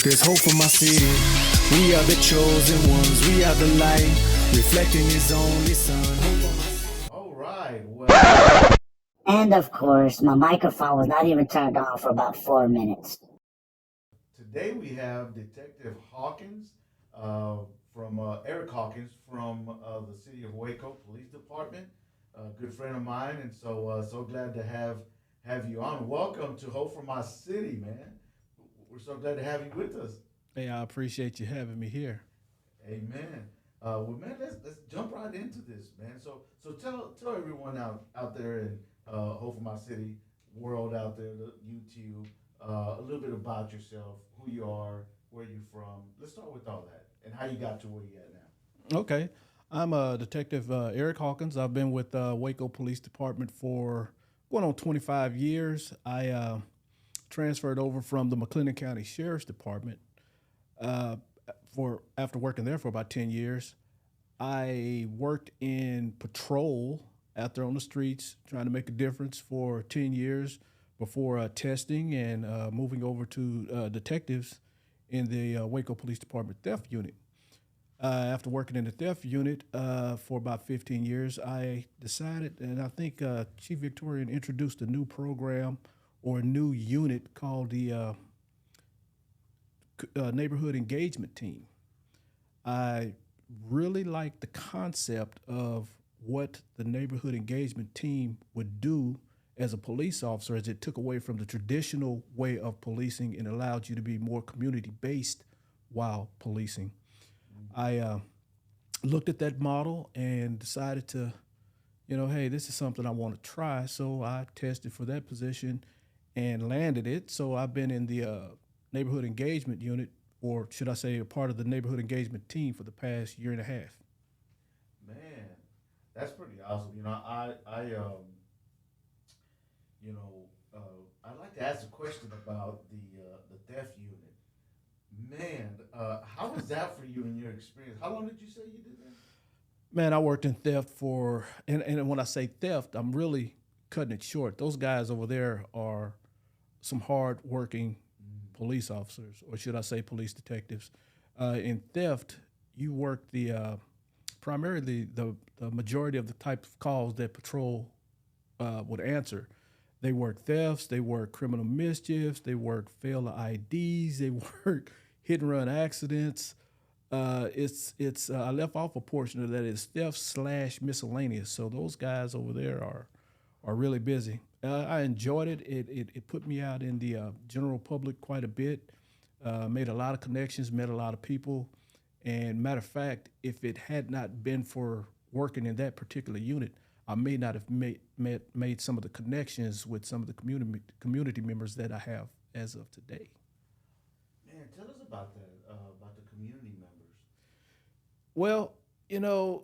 There's hope for my city. We are the chosen ones. We are the light, reflecting His only Son. All right. Well, And of course, my microphone was not even turned on for about 4 minutes. today we have Detective Hawkins uh, from Eric Hawkins from the city of Waco Police Department. A good friend of mine, and so glad to have you on. Welcome to Hope for My City, man. We're so glad to have you with us. Hey, I appreciate you having me here. Amen. Well, man, let's jump right into this, man. So tell everyone out there in Hope for My City world out there, the YouTube, a little bit about yourself, who you are, where you're from. Let's start with all that and how you got to where you at now. Okay. I'm Detective Eric Hawkins. I've been with Waco Police Department for going on 25 years. I transferred over from the McLennan County Sheriff's Department uh, for after working there for about 10 years. I worked in patrol out there on the streets, trying to make a difference for 10 years before testing and moving over to detectives in the Waco Police Department theft unit. After working in the theft unit for about 15 years, I decided, and I think Chief Victorian introduced a new program or a new unit called the Neighborhood Engagement Team. I really liked the concept of what the neighborhood engagement team would do as a police officer, as it took away from the traditional way of policing and allowed you to be more community based while policing. I looked at that model and decided to, hey, this is something I want to try. So I tested for that position and landed it. So I've been in the neighborhood engagement unit, or should I say, a part of the neighborhood engagement team for the past year and a half. Man, that's pretty awesome. You know, I'd like to ask a question about the deaf unit. Man, how was that for you in your experience? How long did you say you did that? Man, I worked in theft and when I say theft, I'm really cutting it short. Those guys over there are some hard working police officers, or should I say police detectives. In theft, you work primarily the majority of the type of calls that patrol would answer. They work thefts, they work criminal mischiefs, they work fail IDs, they work hit and run accidents. It's I left off a portion of that. It's theft slash miscellaneous. So those guys over there are really busy. I enjoyed it. It put me out in the general public quite a bit. Made a lot of connections, met a lot of people. And matter of fact, if it had not been for working in that particular unit, I may not have made some of the connections with some of the community members that I have as of today. Man, tell us about that, about the community members. Well, you know,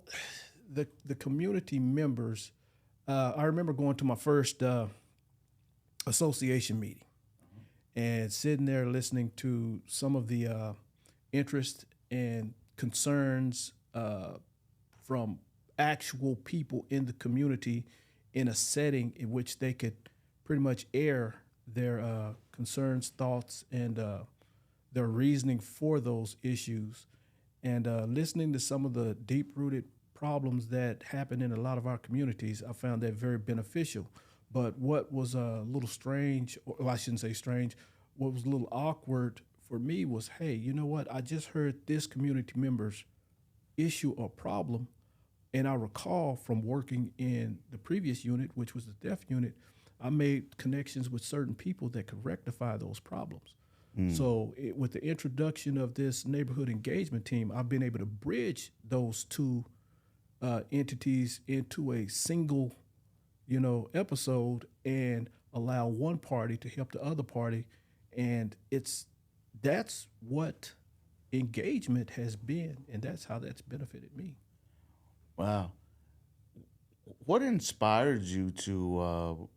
the community members. I remember going to my first association meeting and sitting there listening to some of the interests and concerns from actual people in the community in a setting in which they could pretty much air their concerns, thoughts, and their reasoning for those issues. And listening to some of the deep rooted problems that happen in a lot of our communities, I found that very beneficial. But what was a little strange, or well, I shouldn't say strange, what was a little awkward for me was, hey, you know what? I just heard this community member's issue or problem. And I recall from working in the previous unit, which was the deaf unit, I made connections with certain people that could rectify those problems. So with the introduction of this neighborhood engagement team, I've been able to bridge those two entities into a single, episode and allow one party to help the other party, and that's what engagement has been, and that's how that's benefited me. Wow. What inspired you to,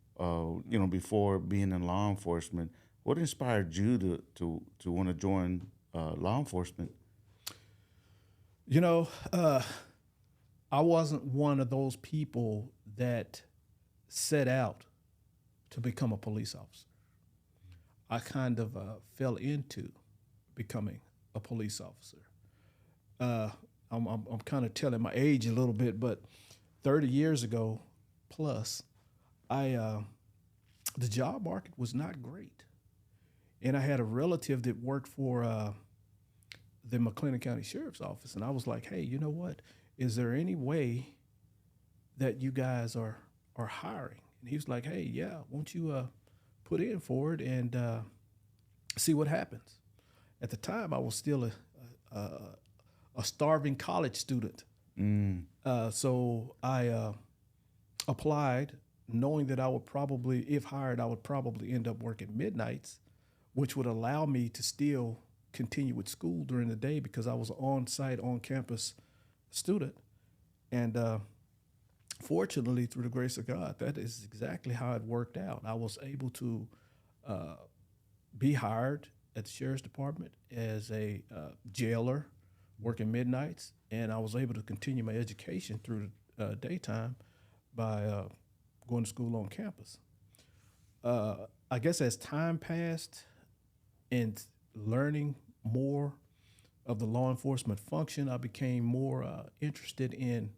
before being in law enforcement, what inspired you to want to join law enforcement? You know, I wasn't one of those people that set out to become a police officer. I kind of fell into becoming a police officer. I'm kind of telling my age a little bit, but 30 years ago plus, the job market was not great, and I had a relative that worked for the McLennan County Sheriff's Office, and I was like, hey, you know what? Is there any way that you guys are hiring? And he was like, hey, yeah, won't you put in for it and see what happens? At the time, I was still a starving college student. So I applied, knowing that I would probably, if hired, I would probably end up working midnights, which would allow me to still continue with school during the day because I was an on-site, on-campus student. And fortunately, through the grace of God, that is exactly how it worked out. I was able to be hired at the Sheriff's Department as a jailer, working midnights, and I was able to continue my education through the daytime by going to school on campus. I guess as time passed and learning more of the law enforcement function, I became more interested in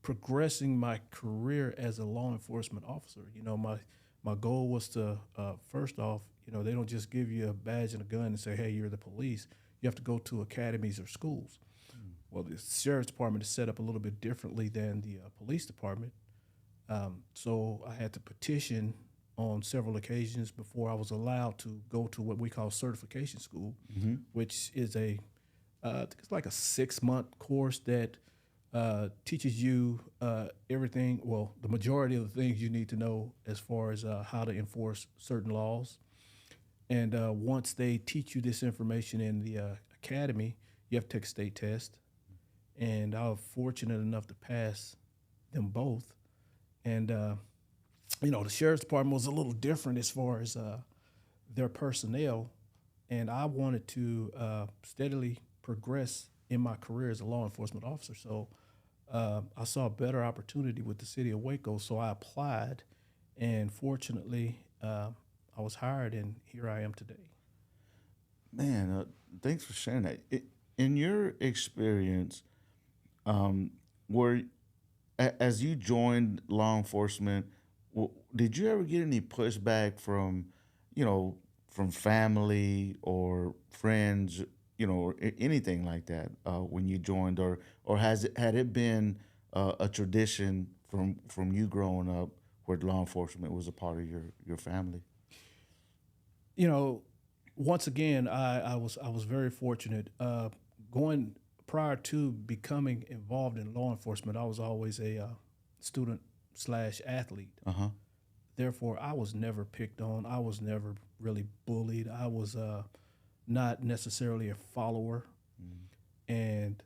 progressing my career as a law enforcement officer. You know, my goal was to, first off, you know, they don't just give you a badge and a gun and say, hey, you're the police. You have to go to academies or schools. Well, the Sheriff's Department is set up a little bit differently than the police department. So I had to petition on several occasions before I was allowed to go to what we call certification school, which is it's like a 6-month course that teaches you everything, well, the majority of the things you need to know as far as how to enforce certain laws. And once they teach you this information in the academy, you have to take a state test. And I was fortunate enough to pass them both. And, you know, the Sheriff's Department was a little different as far as their personnel. And I wanted to steadily progress in my career as a law enforcement officer. So I saw a better opportunity with the city of Waco. So I applied, and fortunately, I was hired, and here I am today. Man, thanks for sharing that. In your experience, as you joined law enforcement, did you ever get any pushback from, from family or friends, or anything like that when you joined, or had it been a tradition from you growing up where law enforcement was a part of your family? You know, once again, I was very fortunate. Going prior to becoming involved in law enforcement, I was always a student/athlete. Therefore, I was never picked on. I was never really bullied. I was not necessarily a follower. And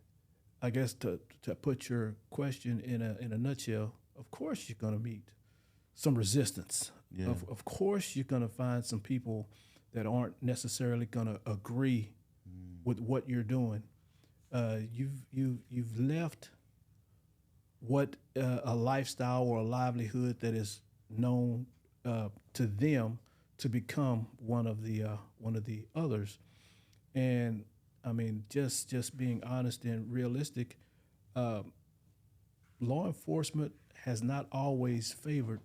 I guess to put your question in a nutshell, of course you're going to meet some resistance. Yeah. Of course you're going to find some people that aren't necessarily going to agree with what you're doing. You've left what a lifestyle or a livelihood that is known to them to become one of the others. And I mean, just being honest and realistic, law enforcement has not always favored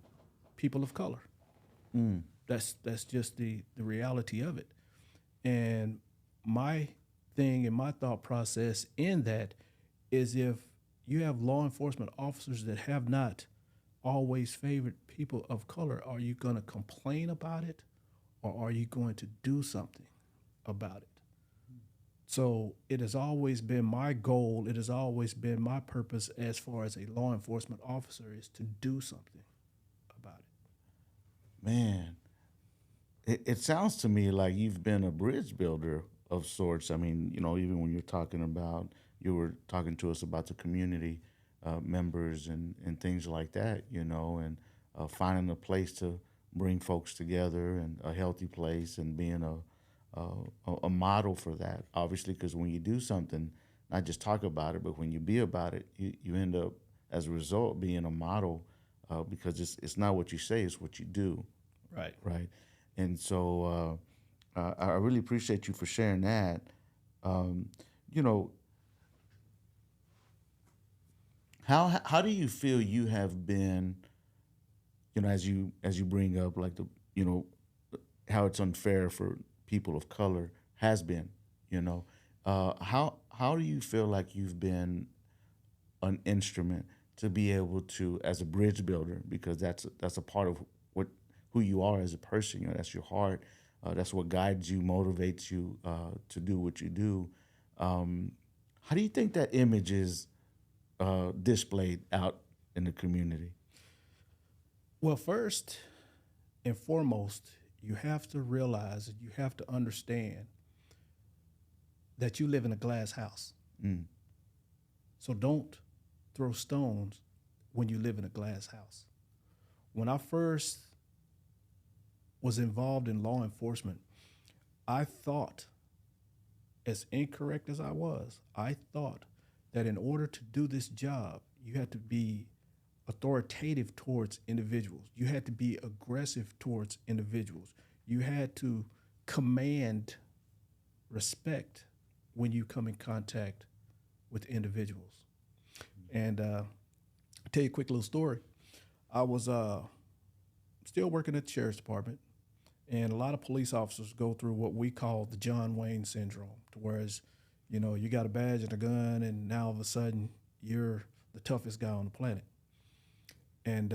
people of color. That's just the reality of it. And my thing and my thought process in that is, if you have law enforcement officers that have not always favored people of color, are you going to complain about it, or are you going to do something about it? So it has always been my goal, it has always been my purpose as far as a law enforcement officer, is to do something about it. Man, it sounds to me like you've been a bridge builder of sorts. I mean, even when you were talking to us about the community members and things like that, and finding a place to bring folks together, and a healthy place, and being a model for that, obviously, because when you do something, not just talk about it, but when you be about it, you end up, as a result, being a model, because it's not what you say, it's what you do. Right. Right. And so I really appreciate you for sharing that. You know, how do you feel you have been, as you bring up like how it's unfair for people of color has been, you know, how do you feel like you've been an instrument to be able to, as a bridge builder, because that's a part of who you are as a person. That's your heart. That's what guides you, motivates you to do what you do. How do you think that image is displayed out in the community? Well, first and foremost, you have to realize and you have to understand that you live in a glass house. Mm. So don't throw stones when you live in a glass house. When I first was involved in law enforcement, I thought, as incorrect as I thought that in order to do this job, you had to be authoritative towards individuals. You had to be aggressive towards individuals. You had to command respect when you come in contact with individuals. And I'll tell you a quick little story. I was still working at the sheriff's department, and a lot of police officers go through what we call the John Wayne syndrome, to whereas, you got a badge and a gun, and now all of a sudden you're the toughest guy on the planet. And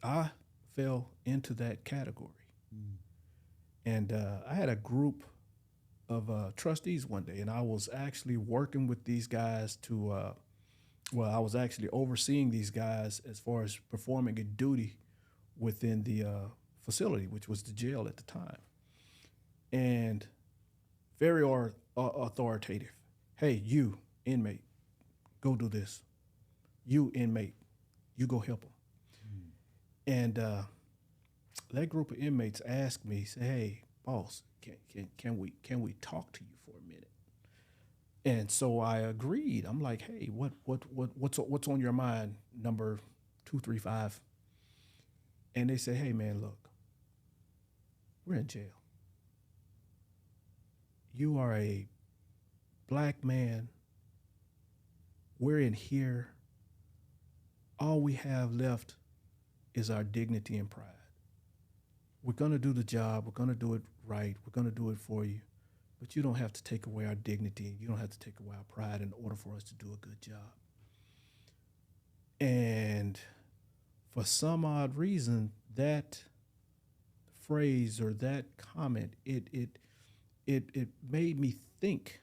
I fell into that category. And I had a group of trustees one day, and I was actually working with these guys to, I was actually overseeing these guys as far as performing a duty within the facility, which was the jail at the time. And very authoritative. Hey, you, inmate, go do this. You, inmate, you go help them. And that group of inmates asked me, say, hey, boss, can we talk to you for a minute? And so I agreed. I'm like, hey, what's on your mind, number 235? And they say, hey man, look, we're in jail. You are a black man. We're in here. All we have left is our dignity and pride. We're gonna do the job. We're gonna do it right. We're gonna do it for you. But you don't have to take away our dignity. You don't have to take away our pride in order for us to do a good job. And for some odd reason, that phrase or that comment, it made me think.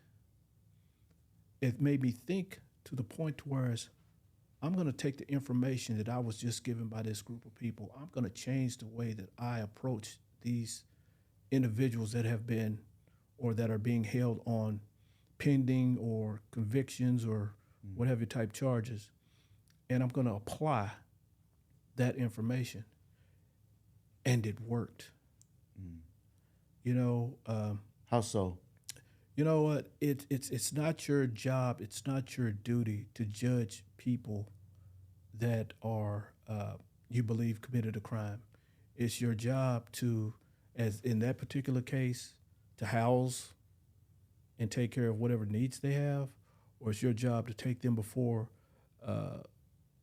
It made me think to the point to where I'm going to take the information that I was just given by this group of people. I'm going to change the way that I approach these individuals that have been or that are being held on pending or convictions or whatever type charges. And I'm going to apply that information. And it worked. How so? You know what? It's not your job. It's not your duty to judge people that are you believe committed a crime. It's your job to, as in that particular case, to house and take care of whatever needs they have, or it's your job to take them before to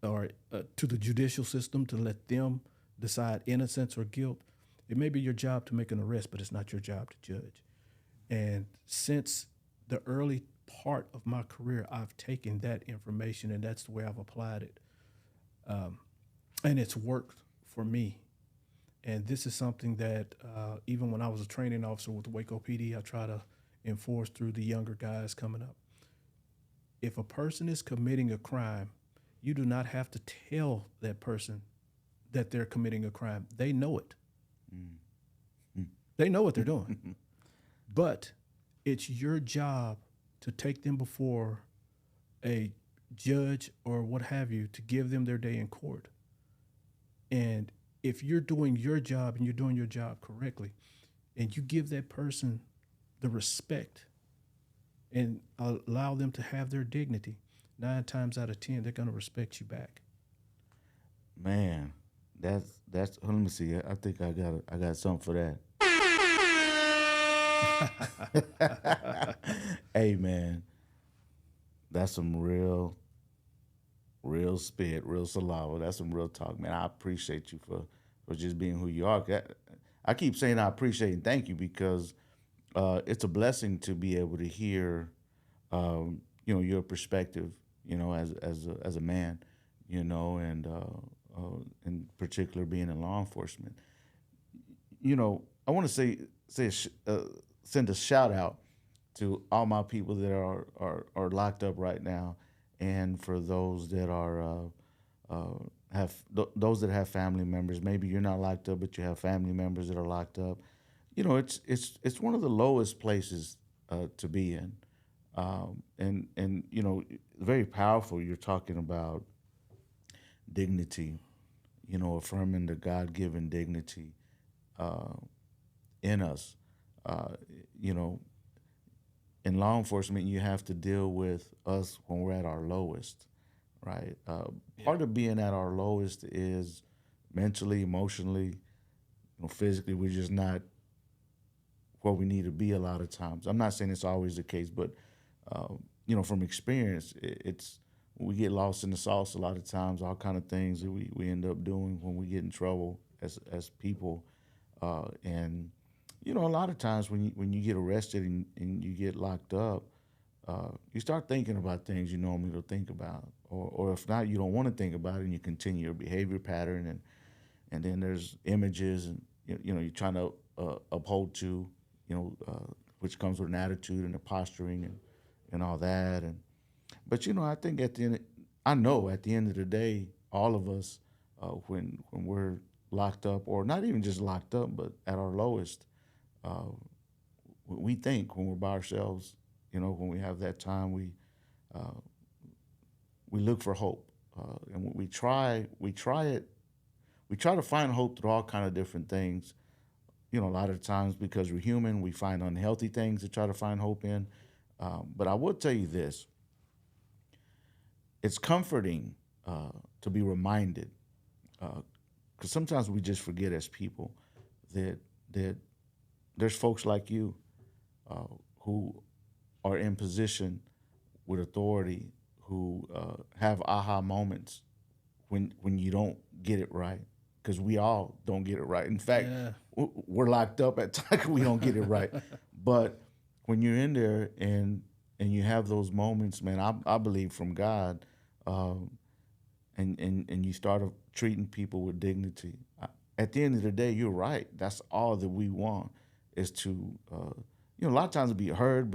the judicial system to let them decide innocence or guilt. It may be your job to make an arrest, but it's not your job to judge. And since the early part of my career, I've taken that information and that's the way I've applied it. And it's worked for me. And this is something that even when I was a training officer with the Waco PD, I try to enforce through the younger guys coming up. If a person is committing a crime, you do not have to tell that person that they're committing a crime. They know it. They know what they're doing. But it's your job to take them before a judge or what have you to give them their day in court. And if you're doing your job and you're doing your job correctly, and you give that person the respect and allow them to have their dignity, 9 times out of 10, they're going to respect you back. Man, that's. Let me see. I think I got something for that. Hey, man, that's some real spit, real saliva. That's some real talk, man. I appreciate you for just being who you are. I keep saying I appreciate and thank you because it's a blessing to be able to hear, your perspective, as a man, and in particular being in law enforcement. I want to send a shout out to all my people that are locked up right now, and for those that are those that have family members. Maybe you're not locked up, but you have family members that are locked up. It's one of the lowest places to be in, and very powerful. You're talking about dignity, affirming the God-given dignity uh, in us. Uh, you know, in law enforcement, you have to deal with us when we're at our lowest, right? Part of being at our lowest is mentally, emotionally, physically. We're just not where we need to be a lot of times. I'm not saying it's always the case, but from experience, it's we get lost in the sauce a lot of times. All kind of things that we end up doing when we get in trouble as people, and a lot of times when you get arrested and you get locked up, you start thinking about things you normally don't think about, or if not, you don't want to think about it, and you continue your behavior pattern, and then there's images, and you're trying to uphold to, which comes with an attitude and a posturing and all that, but I think at the end of the day, all of us, when we're locked up, or not even just locked up, but at our lowest, uh, we think when we're by ourselves, when we have that time, uh, we look for hope, and we try to find hope through all kind of different things. A lot of times because we're human, we find unhealthy things to try to find hope in. But I will tell you this: it's comforting to be reminded, because sometimes we just forget as people that there's folks like you uh, who are in position with authority, who have aha moments when you don't get it right, because we all don't get it right. In fact, Yeah. we're locked up at times we don't get it right. But when you're in there and you have those moments, man, I believe from God, um, and you start treating people with dignity. At the end of the day, you're right. That's all that we want is to, a lot of times be heard,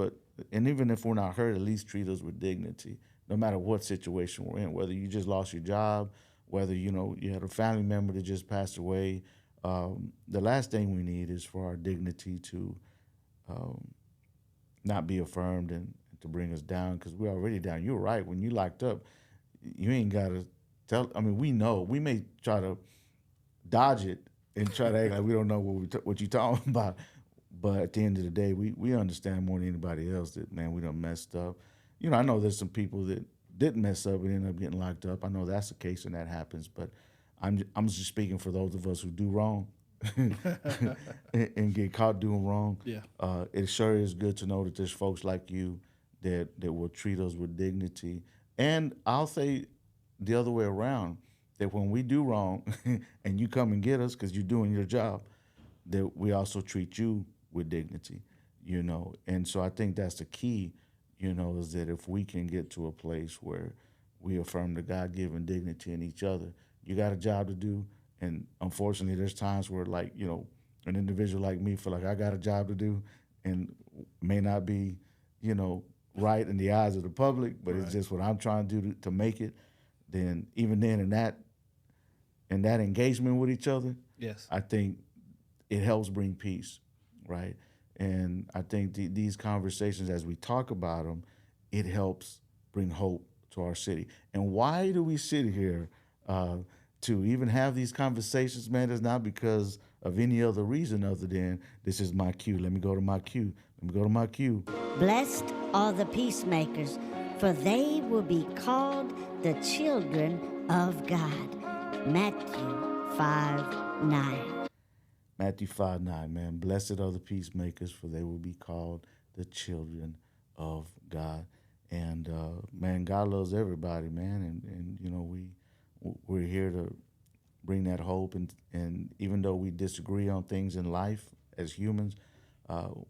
and even if we're not heard, at least treat us with dignity, no matter what situation we're in. Whether you just lost your job, whether you had a family member that just passed away, the last thing we need is for our dignity to um, not be affirmed and to bring us down, because we're already down. You're right. When you locked up, you ain't got to tell. I mean, we know. We may try to dodge it and try to act like we don't know what you're talking about. But at the end of the day, we understand more than anybody else that, man, we done messed up. I know there's some people that didn't mess up and end up getting locked up. I know that's the case and that happens. But I'm just speaking for those of us who do wrong and get caught doing wrong. Yeah. It sure is good to know that there's folks like you that will treat us with dignity. And I'll say the other way around, that when we do wrong and you come and get us because you're doing your job, that we also treat you with dignity, And so I think that's the key, is that if we can get to a place where we affirm the God-given dignity in each other, you got a job to do. And unfortunately, there's times where, like, an individual like me feel like I got a job to do and may not be, right in the eyes of the public, but it's just what I'm trying to do to make it. Then even then in that engagement with each other, Yes. I think it helps bring peace, right? And I think these conversations, as we talk about them, it helps bring hope to our city. And why do we sit here to even have these conversations, man? It's not because of any other reason other than this is my cue. Let me go to my cue. Blessed are the peacemakers, for they will be called the children of God. Matthew 5:9. Matthew 5:9, man. Blessed are the peacemakers, for they will be called the children of God. And man, God loves everybody, man. And you know, we're here to bring that hope. And even though we disagree on things in life as humans,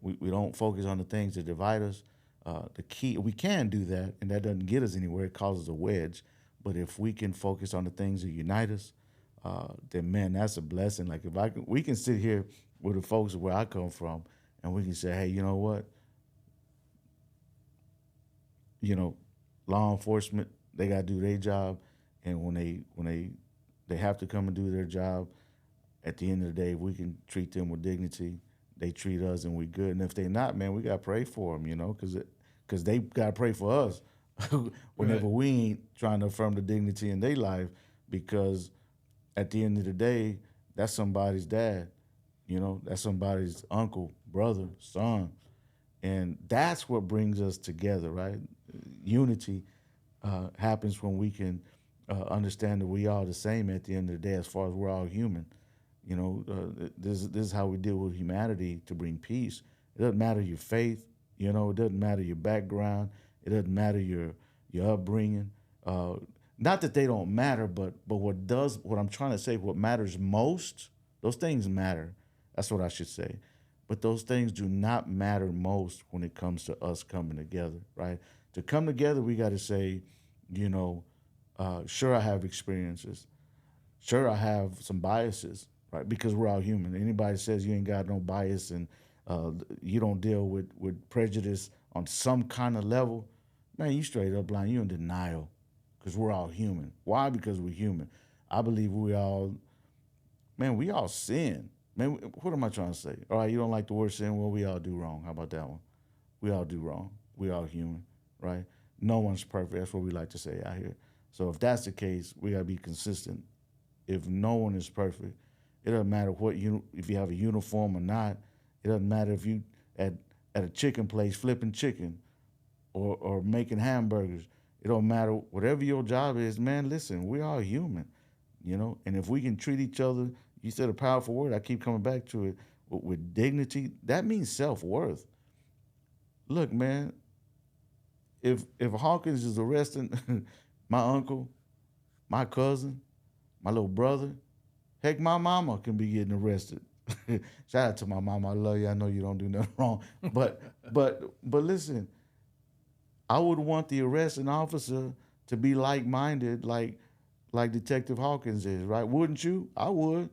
we don't focus on the things that divide us. The key, we can do that, and that doesn't get us anywhere. It causes a wedge. But if we can focus on the things that unite us, then man, that's a blessing. Like if we can sit here with the folks where I come from, and we can say, hey, you know what? You know, law enforcement, they got to do their job, and when they have to come and do their job, at the end of the day, we can treat them with dignity. They treat us, and we good. And if they not, man, we got to pray for them, you know, because they got to pray for us whenever we ain't trying to affirm the dignity in their life, because at the end of the day, that's somebody's dad, you know, that's somebody's uncle, brother, son. And that's what brings us together, right? Unity happens when we can understand that we are the same at the end of the day, as far as we're all human. You know, this is how we deal with humanity to bring peace. It doesn't matter your faith, you know, it doesn't matter your background, it doesn't matter your upbringing. Not that they don't matter, but what I'm trying to say, what matters most, those things matter. That's what I should say. But those things do not matter most when it comes to us coming together, right? To come together, we got to say, you know, sure, I have experiences. Sure, I have some biases, right? Because we're all human. Anybody says you ain't got no bias and you don't deal with prejudice on some kind of level, man, you straight up lying. You in denial, because we're all human. Why? Because we're human. I believe we all sin. Man, what am I trying to say? All right, you don't like the word sin? Well, we all do wrong. How about that one? We all do wrong. We all human, right? No one's perfect. That's what we like to say out here. So if that's the case, we got to be consistent. If no one is perfect, it doesn't matter if you have a uniform or not. It doesn't matter if you at a chicken place flipping chicken or making hamburgers. It don't matter. Whatever your job is, man, listen, we are human, you know? And if we can treat each other, you said a powerful word, I keep coming back to it, with dignity, that means self-worth. Look, man, if Hawkins is arresting my uncle, my cousin, my little brother, heck, my mama can be getting arrested. Shout out to my mama. I love you. I know you don't do nothing wrong. But listen, I would want the arresting officer to be like-minded, like Detective Hawkins is, right? Wouldn't you? I would.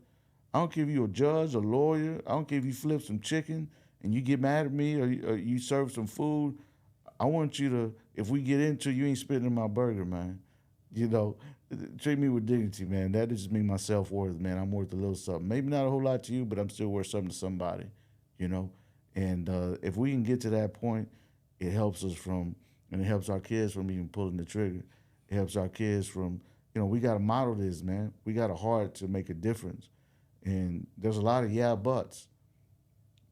I don't care if you're a judge, a lawyer. I don't care if you flip some chicken and you get mad at me, or you serve some food. I want you to, if we get into it, you ain't spitting in my burger, man. You know, treat me with dignity, man. That is me, my self-worth, man. I'm worth a little something. Maybe not a whole lot to you, but I'm still worth something to somebody, you know? And if we can get to that point, it helps us and it helps our kids from even pulling the trigger. It helps our kids from, you know, we got to model this, man. We got a heart to make a difference. And there's a lot of yeah buts.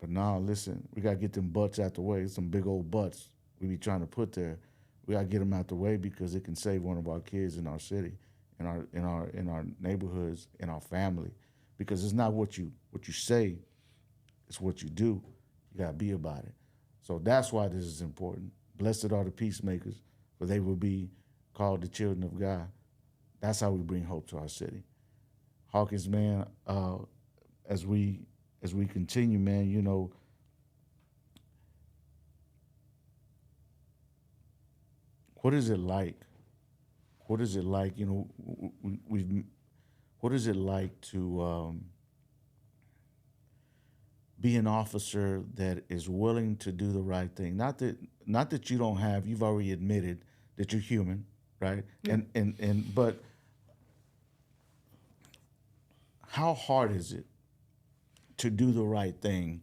But now, listen, we got to get them butts out the way. Some big old butts we be trying to put there. We got to get them out the way, because it can save one of our kids in our city, in our neighborhoods, in our family. Because it's not what you say, it's what you do. You got to be about it. So that's why this is important. Blessed are the peacemakers, for they will be called the children of God. That's how we bring hope to our city. Hawkins, man, as we continue, man, you know, what is it like? What is it like? You know, what is it like to be an officer that is willing to do the right thing? Not that you don't have. You've already admitted that you're human, right? Yeah. But how hard is it to do the right thing,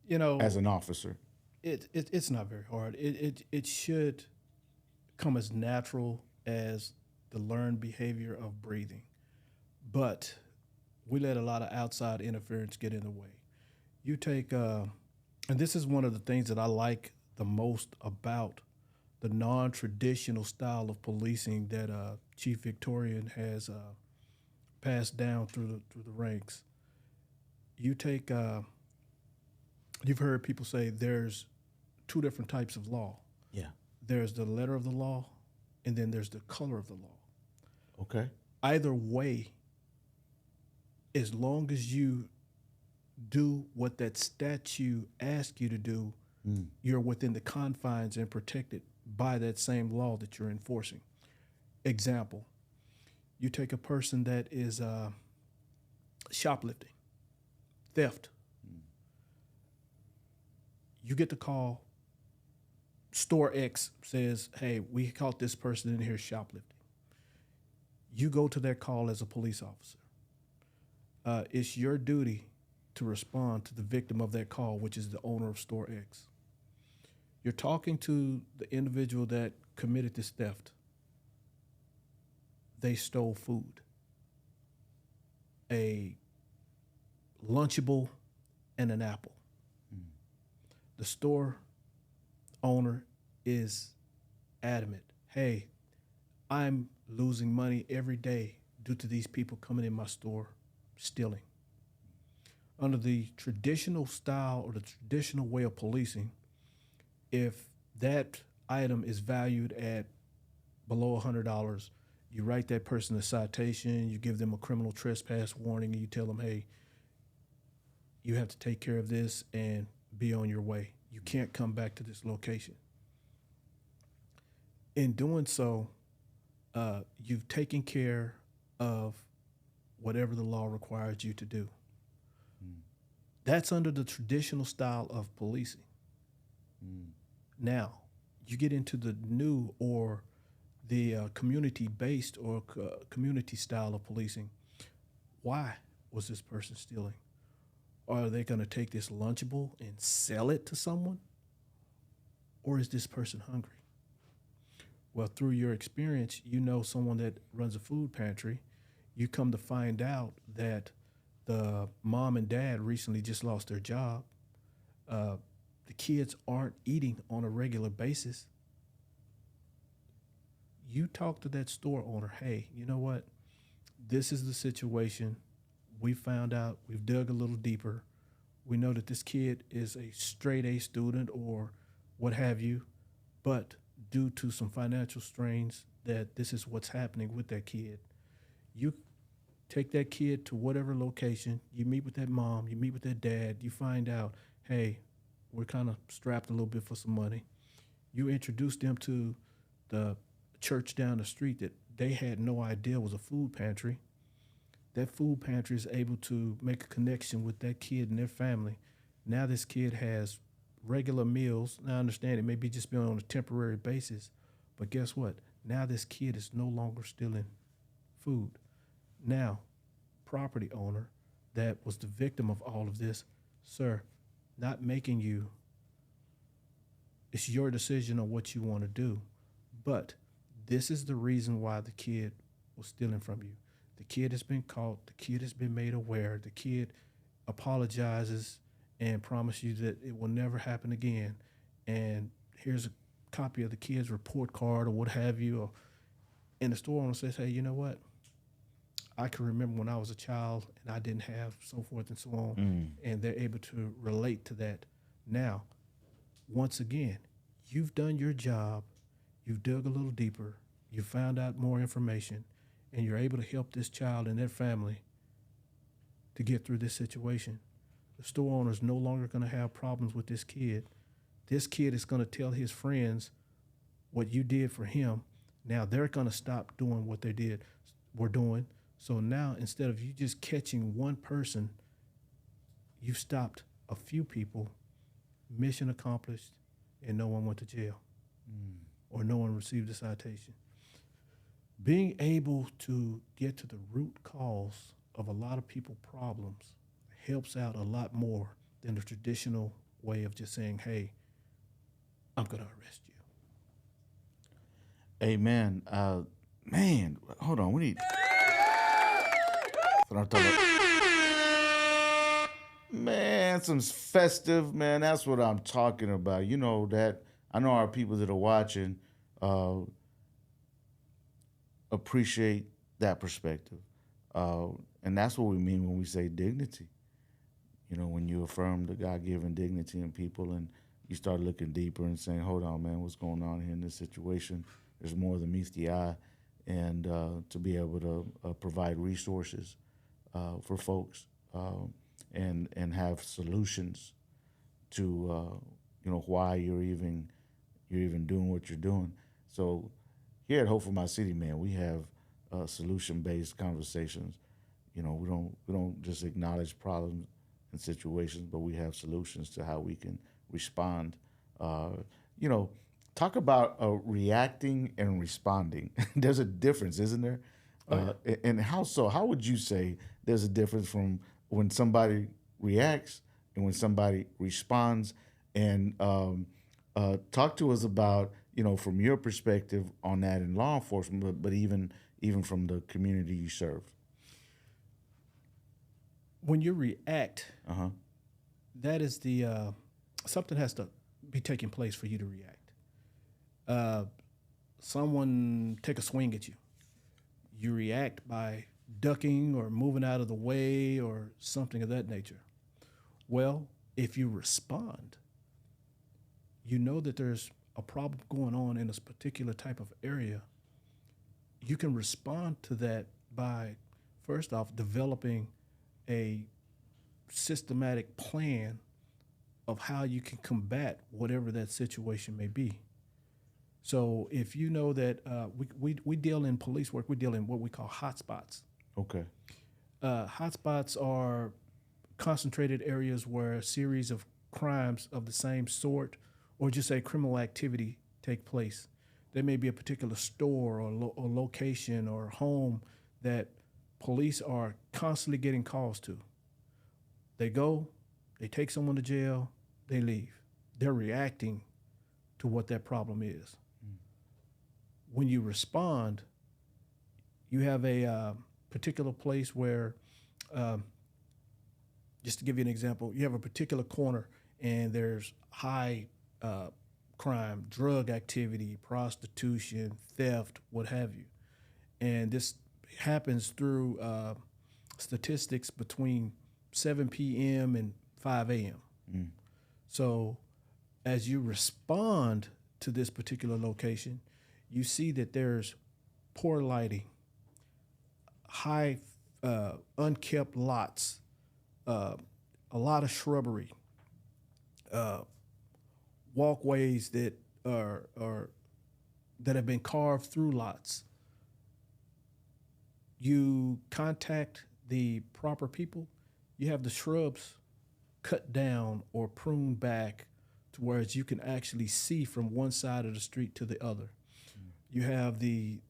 you know, as an officer? It's not very hard. It should come as natural as the learned behavior of breathing. But we let a lot of outside interference get in the way. You take, and this is one of the things that I like the most about the non-traditional style of policing that Chief Victorian has passed down through the ranks. You take, you've heard people say there's two different types of law. Yeah. There's the letter of the law, and then there's the color of the law. Okay. Either way, as long as you do what that statute asks you to do, you're within the confines and protected by that same law that you're enforcing. Example, you take a person that is shoplifting, theft. You get the call, store X says, hey, we caught this person in here shoplifting. You go to that call as a police officer. It's your duty to respond to the victim of that call, which is the owner of store X. You're talking to the individual that committed this theft. They stole food, a Lunchable and an apple. The store owner is adamant, hey, I'm losing money every day due to these people coming in my store stealing. Under the traditional style or the traditional way of policing, if that item is valued at below $100, you write that person a citation, you give them a criminal trespass warning, and you tell them, hey, you have to take care of this and be on your way. You can't come back to this location. In doing so, you've taken care of whatever the law requires you to do. That's under the traditional style of policing. Now, you get into the new or the community-based or community style of policing. Why was this person stealing? Are they going to take this Lunchable and sell it to someone? Or is this person hungry? Well, through your experience, you know someone that runs a food pantry. You come to find out that the mom and dad recently just lost their job. The kids aren't eating on a regular basis. You talk to that store owner, hey, you know what? This is the situation. We found out, we've dug a little deeper. We know that this kid is a straight A student or what have you, but due to some financial strains, that this is what's happening with that kid. You take that kid to whatever location, you meet with that mom, you meet with that dad, you find out, hey, we're kind of strapped a little bit for some money. You introduce them to the church down the street that they had no idea was a food pantry. That food pantry is able to make a connection with that kid and their family. Now this kid has regular meals. Now I understand it may be just being on a temporary basis, but guess what? Now this kid is no longer stealing food. Now, property owner that was the victim of all of this, sir, not making you, it's your decision on what you want to do, but this is the reason why the kid was stealing from you. The kid has been caught, the kid has been made aware, the kid apologizes and promises you that it will never happen again. And here's a copy of the kid's report card or what have you. And the store owner says, hey, you know what? I can remember when I was a child and I didn't have so forth and so on. And they're able to relate to that. Now, once again, you've done your job, you've dug a little deeper, you found out more information, and you're able to help this child and their family to get through this situation. The store owner is no longer going to have problems with this kid. This kid is going to tell his friends what you did for him. Now they're going to stop doing what were doing. So now instead of you just catching one person, you've stopped a few people, mission accomplished, and no one went to jail or no one received a citation. Being able to get to the root cause of a lot of people's problems helps out a lot more than the traditional way of just saying, hey, I'm going to arrest you. Amen. Man, hold on. We need. Man, some festive, man. That's what I'm talking about. You know that. I know our people that are watching appreciate that perspective. And that's what we mean when we say dignity. You know, when you affirm the God-given dignity in people, and you start looking deeper and saying, hold on, man, what's going on here in this situation? There's more than meets the eye. And to be able to provide resources for folks and have solutions to why you're even doing what you're doing. So here at Hope for My City, man, we have solution-based conversations. You know, we don't just acknowledge problems and situations, but we have solutions to how we can respond. Talk about reacting and responding. There's a difference, isn't there? And how so? How would you say there's a difference from when somebody reacts and when somebody responds? And talk to us about, from your perspective on that in law enforcement, but even from the community you serve. When you react, that is the something has to be taking place for you to react. Someone take a swing at you. You react by ducking or moving out of the way or something of that nature. Well, if you respond, you know that there's a problem going on in this particular type of area. You can respond to that by, first off, developing a systematic plan of how you can combat whatever that situation may be. So if you know that we deal in police work, we deal in what we call hotspots. Okay. Hotspots are concentrated areas where a series of crimes of the same sort or just a criminal activity take place. There may be a particular store or location or home that police are constantly getting calls to. They go, they take someone to jail, they leave. They're reacting to what that problem is. When you respond, you have a particular place where, just to give you an example, you have a particular corner and there's high crime, drug activity, prostitution, theft, what have you. And this happens through statistics between 7 p.m. and 5 a.m. So as you respond to this particular location, you see that there's poor lighting, high unkept lots, a lot of shrubbery, walkways that that have been carved through lots. You contact the proper people, you have the shrubs cut down or pruned back to where you can actually see from one side of the street to the other. You have the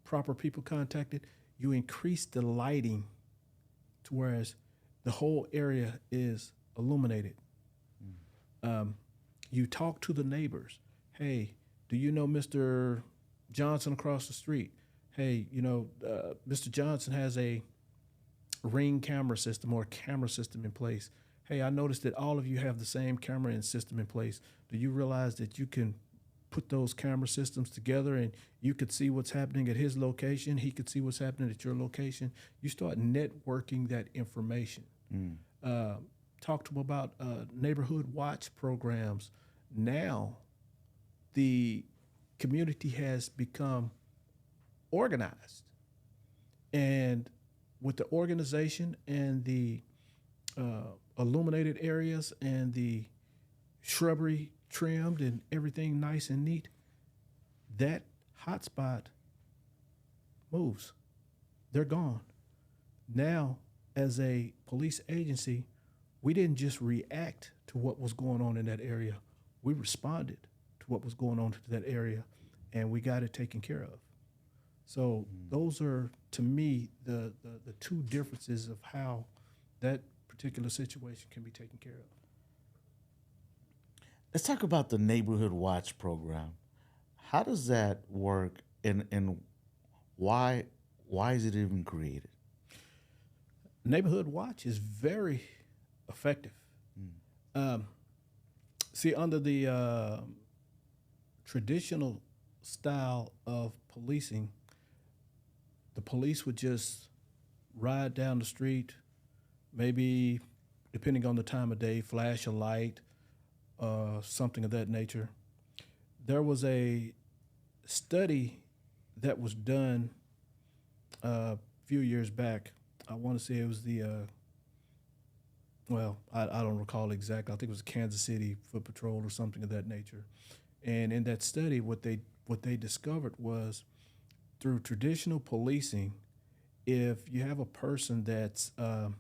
proper people contacted, you increase the lighting to whereas the whole area is illuminated. You talk to the neighbors. Hey, do you know Mr. Johnson across the street? Hey, Mr. Johnson has a Ring camera system or a camera system in place. Hey, I noticed that all of you have the same camera and system in place. Do you realize that you can put those camera systems together and you could see what's happening at his location, he could see what's happening at your location? You start networking that information. Talk to them about neighborhood watch programs. Now, the community has become organized. And with the organization and the illuminated areas and the shrubbery trimmed and everything nice and neat, that hotspot moves. They're gone. Now, as a police agency, we didn't just react to what was going on in that area. We responded to what was going on to that area, and we got it taken care of. So those are, to me, the two differences of how that particular situation can be taken care of. Let's talk about the Neighborhood Watch program. How does that work, and why is it even created? Neighborhood Watch is very effective. See, under the traditional style of policing, the police would just ride down the street, maybe depending on the time of day, flash a light, something of that nature. There was a study that was done a few years back. I want to say it was I don't recall exactly. I think it was Kansas City Foot Patrol or something of that nature. And in that study, what they discovered was through traditional policing, if you have a person that's the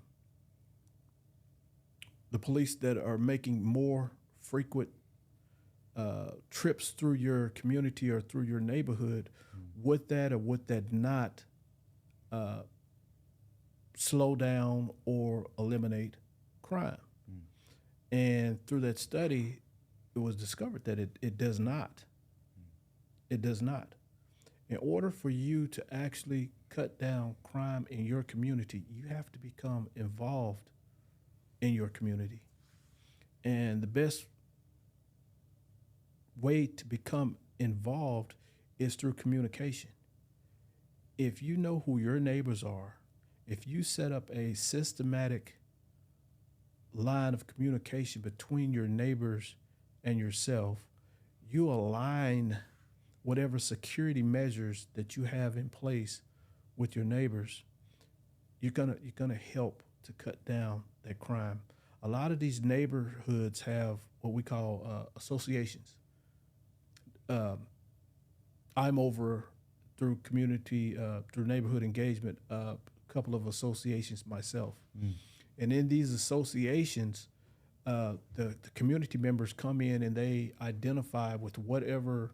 police that are making more frequent trips through your community or through your neighborhood, would that or would that not slow down or eliminate crime? And through that study, it was discovered that it does not. It does not. In order for you to actually cut down crime in your community, you have to become involved in your community. And the best way to become involved is through communication. If you know who your neighbors are, if you set up a systematic line of communication between your neighbors and yourself, you align whatever security measures that you have in place with your neighbors, you're gonna help to cut down that crime. A lot of these neighborhoods have what we call associations. I'm over through community, through neighborhood engagement, a couple of associations myself. And in these associations, the community members come in and they identify with whatever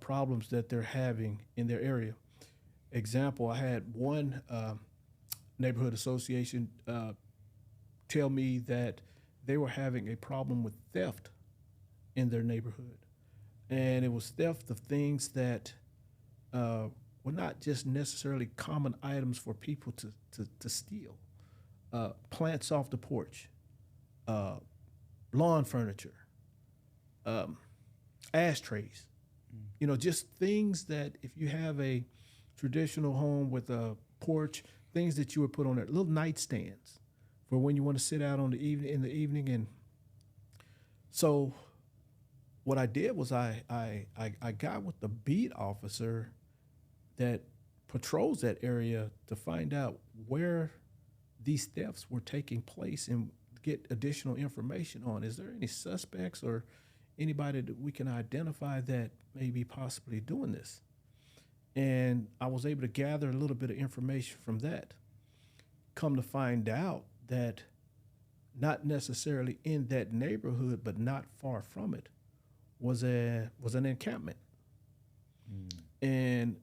problems that they're having in their area. Example, I had one neighborhood association tell me that they were having a problem with theft in their neighborhood. And it was theft of things that were not just necessarily common items for people to steal. Plants off the porch, lawn furniture, ashtrays. You know, just things that if you have a traditional home with a porch, things that you would put on there, little nightstands for when you want to sit out in the evening. And so what I did was I got with the beat officer that patrols that area to find out where these thefts were taking place and get additional information on. Is there any suspects or anybody that we can identify that may be possibly doing this? And I was able to gather a little bit of information from that. Come to find out that not necessarily in that neighborhood, but not far from it, was an encampment. And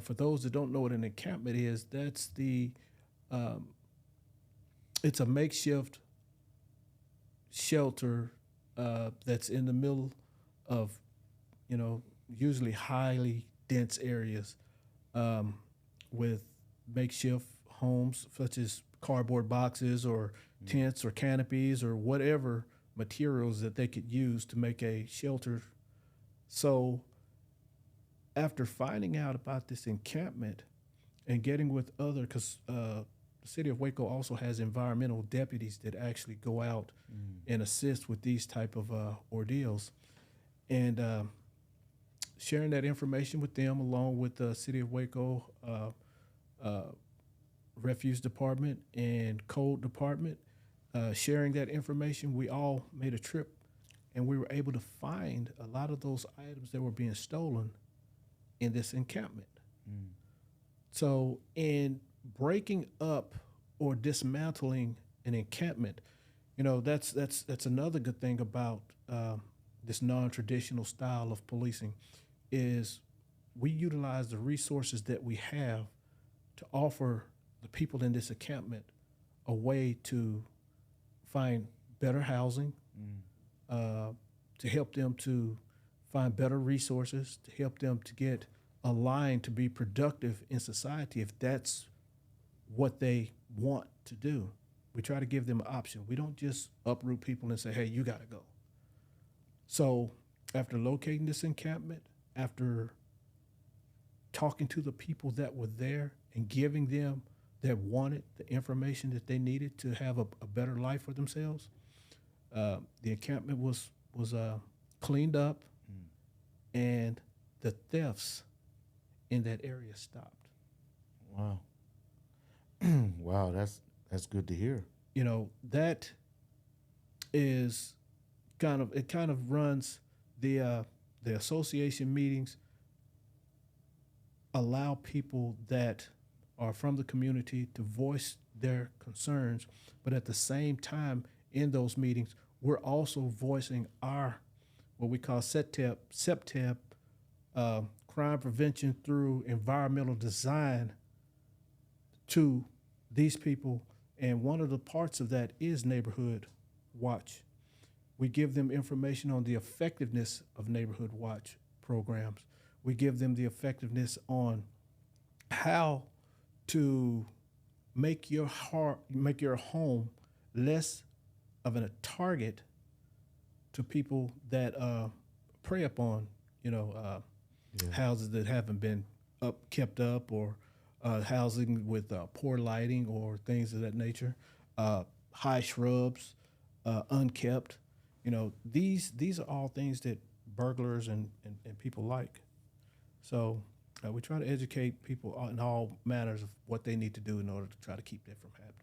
for those that don't know what an encampment is, that's it's a makeshift shelter that's in the middle of, usually highly dense areas with makeshift homes such as cardboard boxes or tents or canopies or whatever materials that they could use to make a shelter. So after finding out about this encampment and getting with other, because the city of Waco also has environmental deputies that actually go out and assist with these type of ordeals. And sharing that information with them along with the city of Waco Refuse Department and Code Department, sharing that information, we all made a trip and we were able to find a lot of those items that were being stolen in this encampment. So in breaking up or dismantling an encampment, that's another good thing about this non-traditional style of policing is we utilize the resources that we have to offer the people in this encampment a way to find better housing, to help them to find better resources, to help them to get aligned to be productive in society if that's what they want to do. We try to give them an option. We don't just uproot people and say, hey, you got to go. So after locating this encampment, after talking to the people that were there and giving them that wanted the information that they needed to have a better life for themselves. The encampment was cleaned up, and the thefts in that area stopped. Wow. Wow, that's good to hear. You know, that is kind of runs the association meetings allow people that are from the community to voice their concerns, but at the same time in those meetings we're also voicing our what we call CEPTEP, crime prevention through environmental design to these people. And one of the parts of that is neighborhood watch. We give them information on the effectiveness of neighborhood watch programs. We give them the effectiveness on how to make your home less of a target to people that prey upon, houses that haven't been kept up, or housing with poor lighting or things of that nature, high shrubs, unkept. These are all things that burglars and people like. So we try to educate people in all manners of what they need to do in order to try to keep that from happening.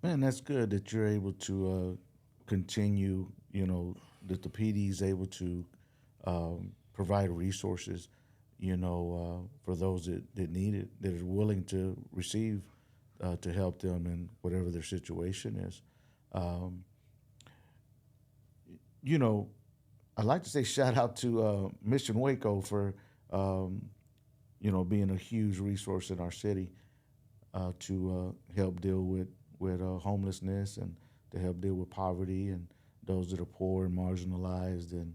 Man, that's good that you're able to continue, that the PD is able to provide resources, for those that need it, that are willing to receive to help them in whatever their situation is. I'd like to say shout out to Mission Waco for, being a huge resource in our city to help deal with homelessness and to help deal with poverty and those that are poor and marginalized and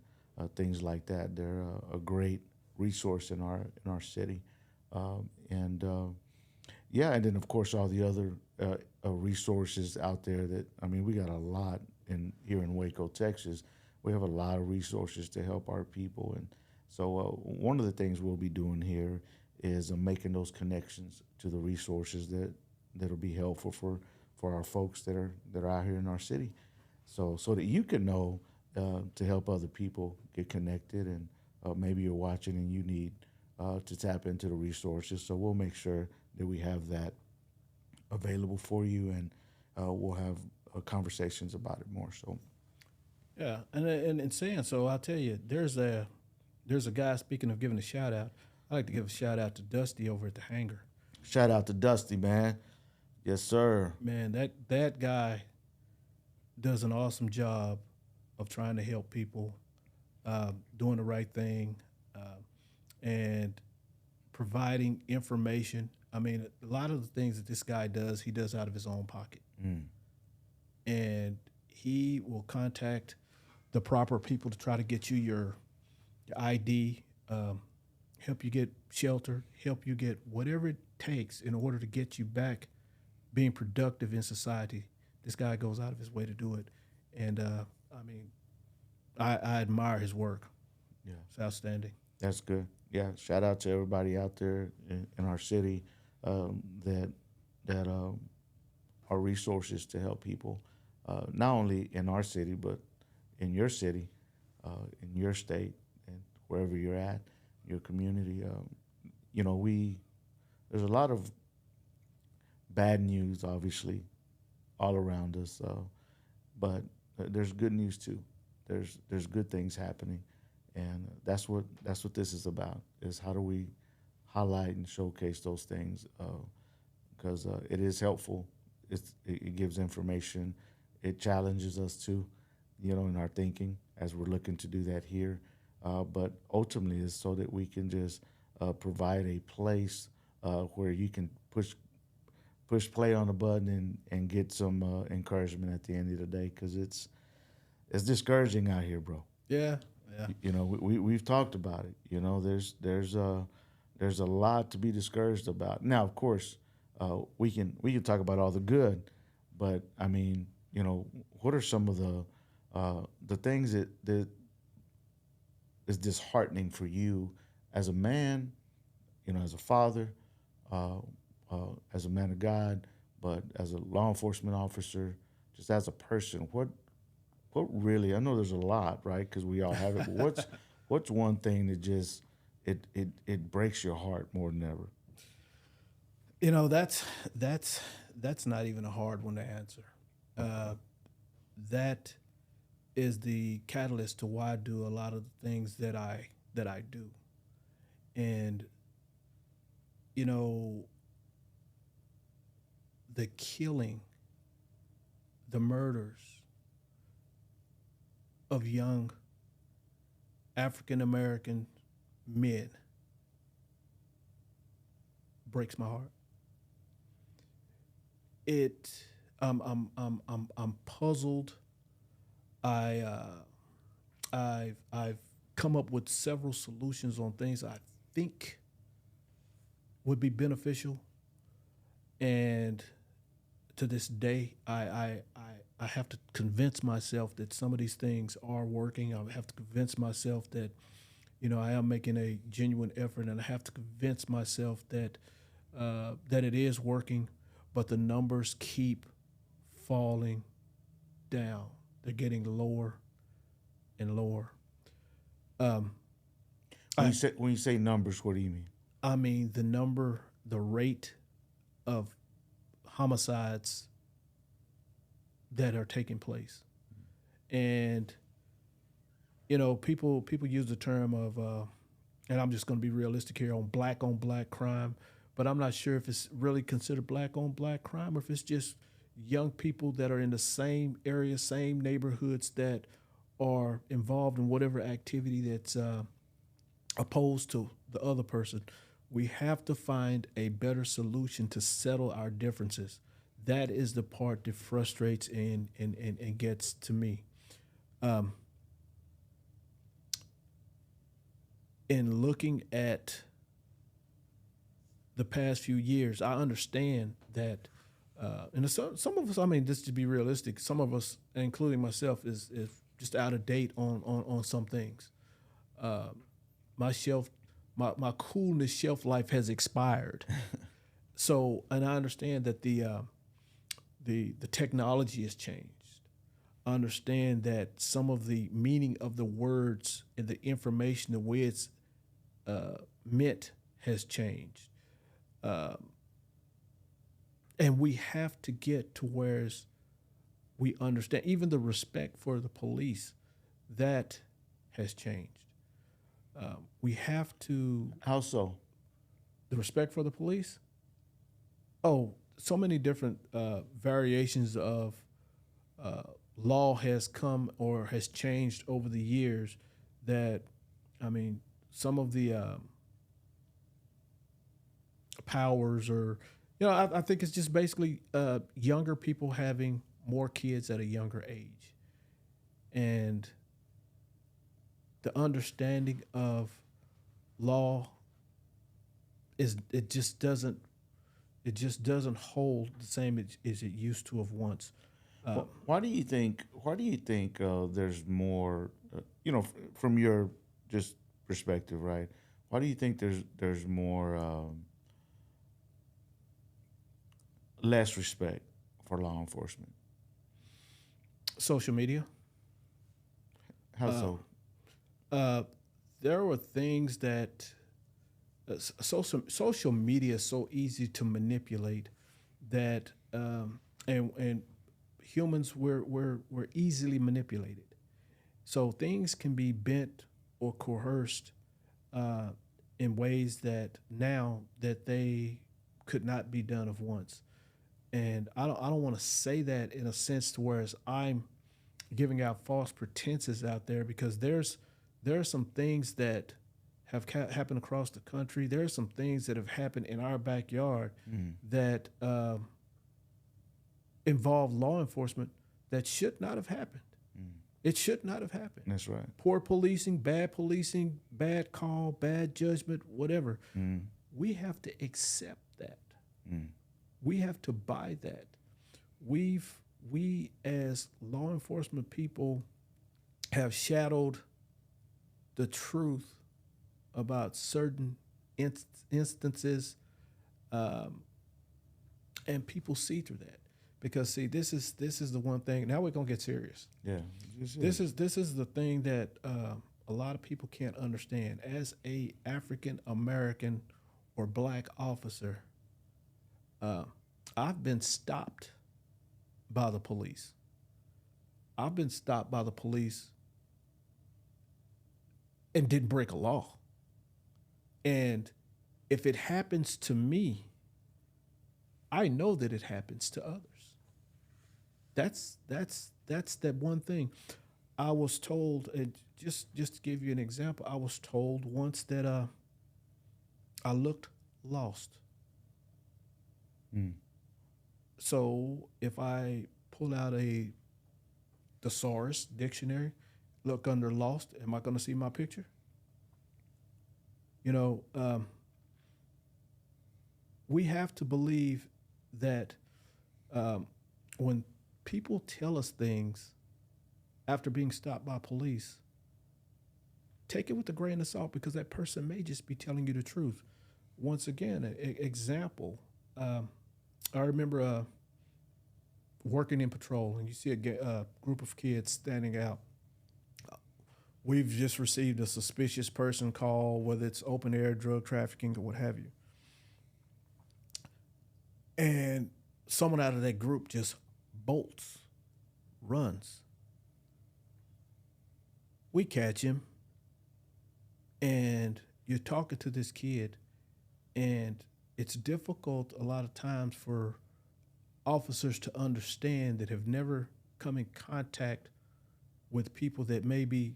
things like that. They're a great resource in our city, and then of course all the other resources out there that we got a lot here in Waco, Texas. We have a lot of resources to help our people, and so one of the things we'll be doing here is making those connections to the resources that'll be helpful for our folks that are out here in our city, so that you can know to help other people get connected, and maybe you're watching and you need to tap into the resources. So we'll make sure that we have that available for you, and we'll have conversations about it more. So. Yeah, and saying so, I'll tell you, there's a guy, speaking of giving a shout out, I like to give a shout out to Dusty over at the hangar. Shout out to Dusty, man. Yes, sir. Man, that guy does an awesome job of trying to help people, doing the right thing, and providing information. A lot of the things that this guy does, he does out of his own pocket. And he will contact the proper people to try to get you your ID, help you get shelter, help you get whatever it takes in order to get you back being productive in society. This guy goes out of his way to do it. And I admire his work. Yeah. It's outstanding. That's good. Yeah, shout out to everybody out there in our city that are resources to help people, not only in our city, but in your city, in your state, and wherever you're at, your community. There's a lot of bad news, obviously, all around us, but there's good news too. There's good things happening, and that's what this is about. Is how do we highlight and showcase those things? Because it is helpful. It gives information. It challenges us too, in our thinking as we're looking to do that here. But ultimately, it's so that we can just provide a place where you can push play on the button and get some encouragement at the end of the day, because it's discouraging out here, bro. Yeah. We've talked about it. There's a lot to be discouraged about. Now, of course, we can talk about all the good, but what are some of the things that is disheartening for you as a man, as a father, as a man of God, but as a law enforcement officer, just as a person, what really? I know there's a lot, right? Because we all have it. But what's one thing that just it breaks your heart more than ever? You know, that's not even a hard one to answer. That is the catalyst to why I do a lot of the things that I do. And you know, the killing, the murders of young African American men breaks my heart. I'm puzzled. I've come up with several solutions on things I think would be beneficial, and to this day, I have to convince myself that some of these things are working. I have to convince myself that, you know, I am making a genuine effort, and I have to convince myself that that it is working. But the numbers keep falling down. They're getting lower and lower. When you say numbers, what do you mean? I mean the rate of homicides that are taking place, and you know, people use the term of, and I'm just going to be realistic here, on black crime, but I'm not sure if it's really considered black on black crime or if it's just young people that are in the same area, same neighborhoods that are involved in whatever activity that's opposed to the other person. We have to find a better solution to settle our differences. That is the part that frustrates and gets to me. In looking at the past few years, I understand that, and some of us, I mean, just to be realistic, some of us, including myself, is just out of date on some things. My coolness shelf life has expired. So, and I understand that the technology has changed. I understand that some of the meaning of the words and the information, the way it's meant, has changed. And we have to get to where we understand, even the respect for the police, that has changed. We have to. How so? The respect for the police? Oh, so many different variations of law has come or has changed over the years that, I mean, some of the powers, or, you know, I think it's just basically younger people having more kids at a younger age. And the understanding of law it just doesn't hold the same as it used to have once. Why do you think there's more? From your just perspective, right? Why do you think there's more less respect for law enforcement? Social media. How so? There were things that social media is so easy to manipulate that, and humans we're easily manipulated. So things can be bent or coerced in ways that now that they could not be done of once. And I don't want to say that in a sense to whereas I'm giving out false pretenses out there, because there are some things that have happened across the country. There are some things that have happened in our backyard that involve law enforcement that should not have happened. It should not have happened. That's right. Poor policing, bad call, bad judgment, whatever. We have to accept that. We have to buy that. We as law enforcement people have shadowed the truth about certain instances And people see through that. Because see, this is the one thing. Now we're gonna get serious. Yeah. This is the thing that a lot of people can't understand. As a African American or black officer, I've been stopped by the police. I've been stopped by the police and didn't break a law. And if it happens to me, I know that it happens to others. That's that one thing. I was told, and just to give you an example, I was told once that I looked lost. So if I pull out a thesaurus dictionary, look under lost, am I going to see my picture? We have to believe that when people tell us things after being stopped by police, take it with a grain of salt, because that person may just be telling you the truth. Once again, an example, I remember working in patrol, and you see a group of kids standing out. We've just received a suspicious person call, whether it's open air, drug trafficking, or what have you. And someone out of that group just bolts, runs. We catch him, and you're talking to this kid, and it's difficult a lot of times for officers to understand that have never come in contact with people that may be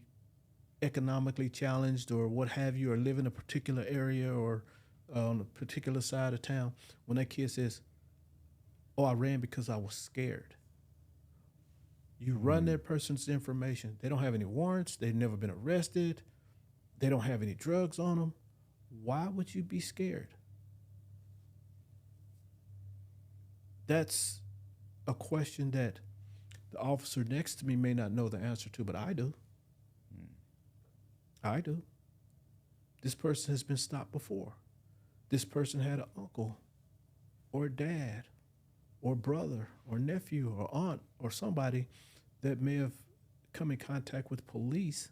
economically challenged or what have you, or live in a particular area or on a particular side of town. When that kid says, "Oh, I ran because I was scared." You run that person's information. They don't have any warrants. They've never been arrested. They don't have any drugs on them. Why would you be scared? That's a question that the officer next to me may not know the answer to, but I do. I do. This person has been stopped before. This person had an uncle or dad or brother or nephew or aunt or somebody that may have come in contact with police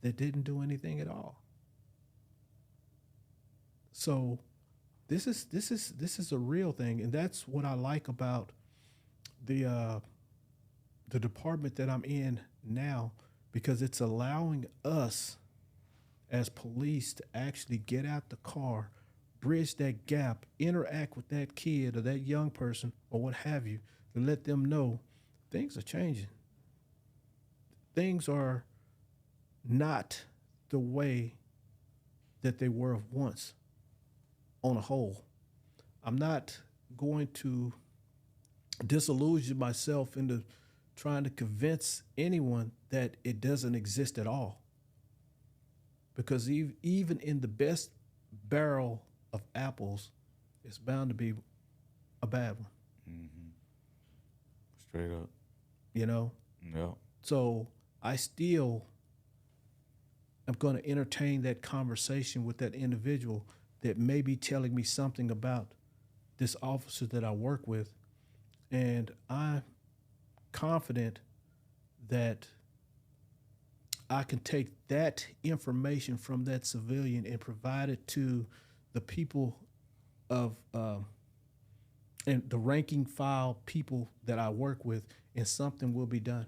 that didn't do anything at all. So this is a real thing, and that's what I like about the department that I'm in now, because it's allowing us as police to actually get out the car, bridge that gap, interact with that kid or that young person or what have you, to let them know things are changing. Things are not the way that they were once on a whole. I'm not going to disillusion myself into trying to convince anyone that it doesn't exist at all. Because even in the best barrel of apples, it's bound to be a bad one. Mm-hmm. Straight up. You know? Yeah. So I still am going to entertain that conversation with that individual that may be telling me something about this officer that I work with. And I'm confident that I can take that information from that civilian and provide it to the people of and the ranking file people that I work with, and something will be done.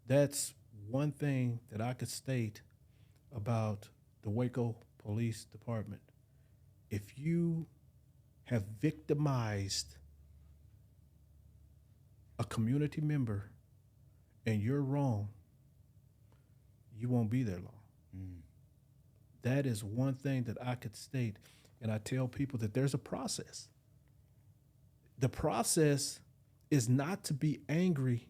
That's one thing that I could state about the Waco Police Department. If you have victimized a community member and you're wrong, you won't be there long. That is one thing that I could state. And I tell people that there's a process. The process is not to be angry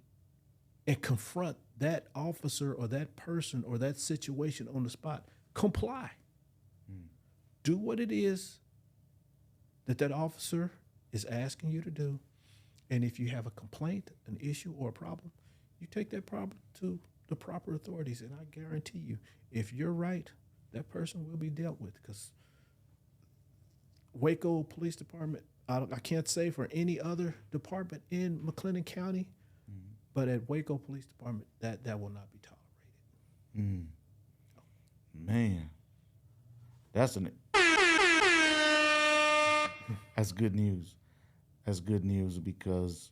and confront that officer or that person or that situation on the spot. Comply. Do what it is that officer is asking you to do. And if you have a complaint, an issue, or a problem, you take that problem to the proper authorities. And I guarantee you, if you're right, that person will be dealt with. Because Waco Police Department, I can't say for any other department in McLennan County, but at Waco Police Department, that will not be tolerated. Man, that's that's good news. That's good news because,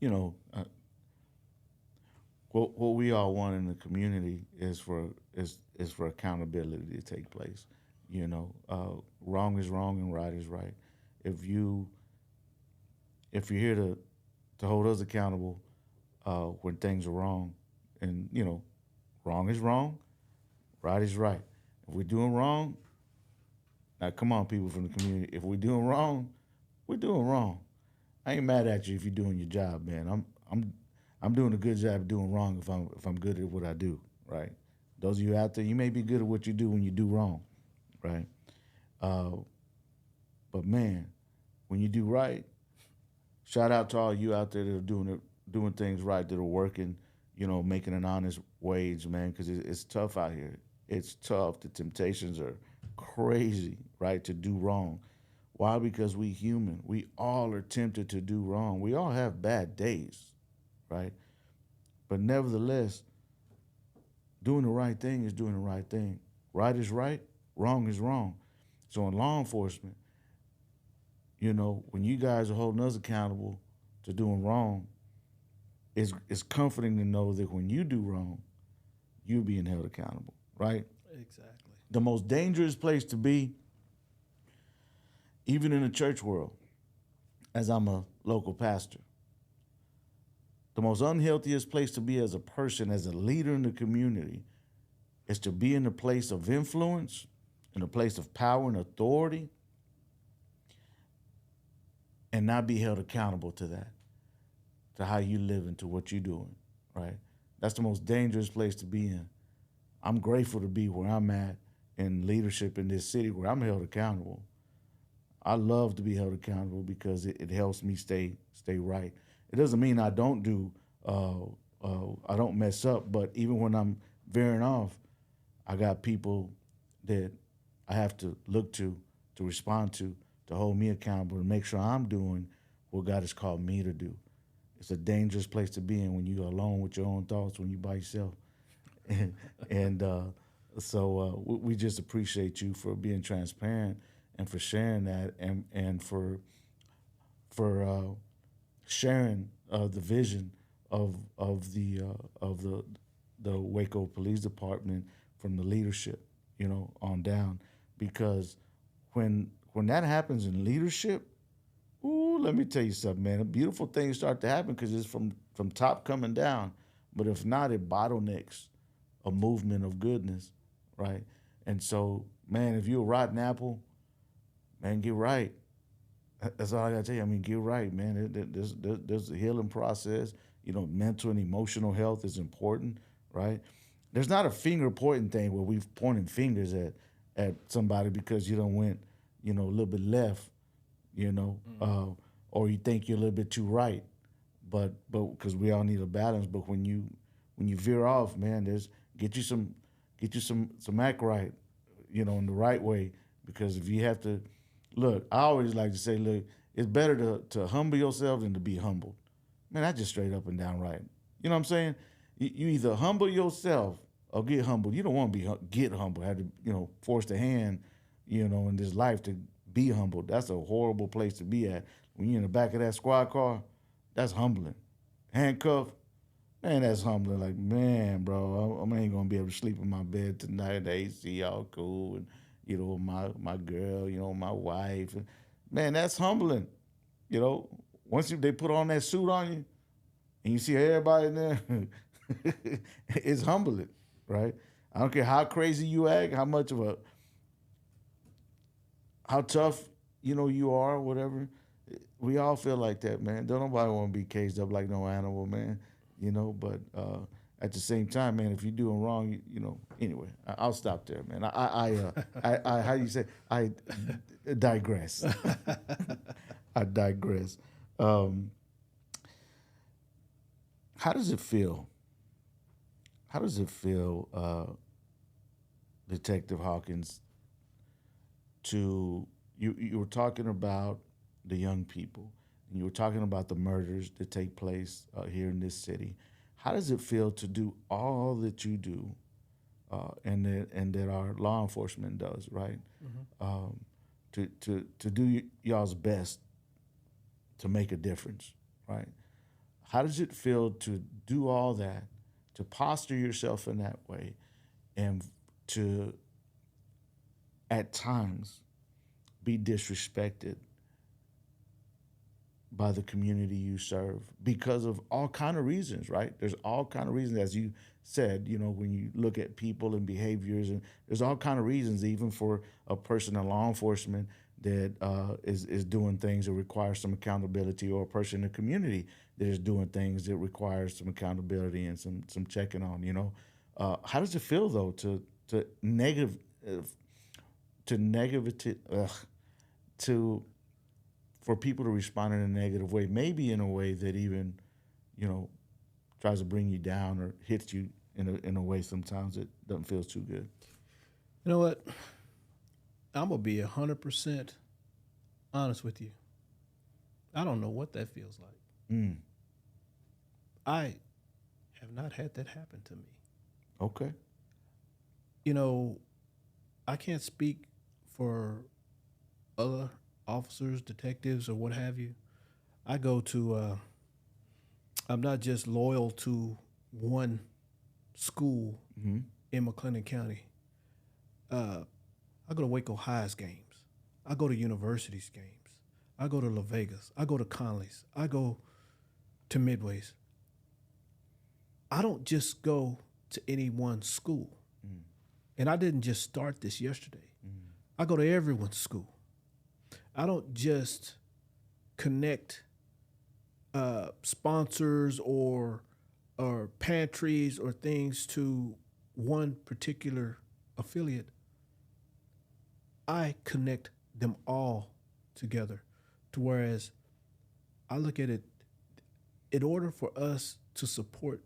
you know, what we all want in the community is for accountability to take place. You know, wrong is wrong and right is right. If you're here to hold us accountable when things are wrong, and you know, wrong is wrong, right is right. If we're doing wrong, now come on, people from the community. If we're doing wrong, we're doing wrong. I ain't mad at you if you're doing your job, man. I'm doing a good job of doing wrong if I'm good at what I do, right? Those of you out there, you may be good at what you do when you do wrong, right? But man, when you do right, shout out to all you out there that are doing things right, that are working, you know, making an honest wage, man, because it's tough out here. It's tough. The temptations are crazy, right, to do wrong. Why? Because we human. We all are tempted to do wrong. We all have bad days, right? But nevertheless, doing the right thing is doing the right thing. Right is right, wrong is wrong. So in law enforcement, you know, when you guys are holding us accountable to doing wrong, it's comforting to know that when you do wrong, you're being held accountable, right? Exactly. The most dangerous place to be, even in the church world, as I'm a local pastor, the most unhealthiest place to be as a person, as a leader in the community, is to be in a place of influence, in a place of power and authority, and not be held accountable to that, to how you live and to what you're doing, right? That's the most dangerous place to be in. I'm grateful to be where I'm at in leadership in this city where I'm held accountable. I love to be held accountable because it helps me stay right. It doesn't mean I don't I don't mess up, but even when I'm veering off, I got people that I have to look to respond to hold me accountable, to make sure I'm doing what God has called me to do. It's a dangerous place to be in when you're alone with your own thoughts, when you're by yourself. So we just appreciate you for being transparent and for sharing that, and for sharing the vision of the Waco Police Department from the leadership, you know, on down. Because when that happens in leadership, ooh, let me tell you something, man. Beautiful things start to happen because it's from top coming down. But if not, it bottlenecks a movement of goodness, right? And so, man, if you're a rotten apple, man, get right. That's all I gotta tell you. I mean, get right, man. There's a healing process. You know, mental and emotional health is important, right? There's not a finger pointing thing where we've pointing fingers at somebody because you don't went, you know, a little bit left, you know, or you think you're a little bit too right, but because we all need a balance. But when you veer off, man, get you some act right, you know, in the right way. Because if you have to, look, I always like to say, look, it's better to humble yourself than to be humbled. Man, that's just straight up and down right. You know what I'm saying? You either humble yourself or get humbled. You don't want to get humbled, have to, you know, force the hand, you know, in this life to be humbled. That's a horrible place to be at. When you're in the back of that squad car, that's humbling. Handcuffed, man, that's humbling. Like, man, bro, I ain't gonna be able to sleep in my bed tonight. The AC all cool, and you know, my girl, you know, my wife. And, man, that's humbling. You know, once they put on that suit on you, and you see everybody in there, it's humbling, right? I don't care how crazy you act, how tough, you know, you are, whatever. We all feel like that, man. Don't nobody want to be caged up like no animal, man. You know, but at the same time, man, if you're doing wrong, you know. Anyway, I'll stop there, man. I how you say? I digress. I digress. How does it feel? How does it feel, Detective Hawkins, to you were talking about the young people, and you were talking about the murders that take place here in this city. How does it feel to do all that you do, and that our law enforcement does, right? To do y'all's best to make a difference, right? How does it feel to do all that, to posture yourself in that way, and to, at times, be disrespected by the community you serve because of all kind of reasons, right? There's all kind of reasons, as you said, when you look at people and behaviors, and there's all kind of reasons, even for a person in law enforcement that is doing things that require some accountability, or a person in the community that is doing things that require some accountability and some checking on. How does it feel though to negative to negativity for people to respond in a negative way, maybe in a way that even, tries to bring you down or hits you in a way sometimes that doesn't feel too good? You know what? I'm gonna be 100% honest with you. I don't know what that feels like. I have not had that happen to me. Okay. I can't speak for other officers, detectives, or what have you. I go to, I'm not just loyal to one school in McLennan County. I go to Waco High's games. I go to universities games. I go to La Vegas. I go to Conley's. I go to Midway's. I don't just go to any one school. And I didn't just start this yesterday. I go to everyone's school. I don't just connect sponsors or pantries or things to one particular affiliate. I connect them all together, to whereas I look at it, in order for us to support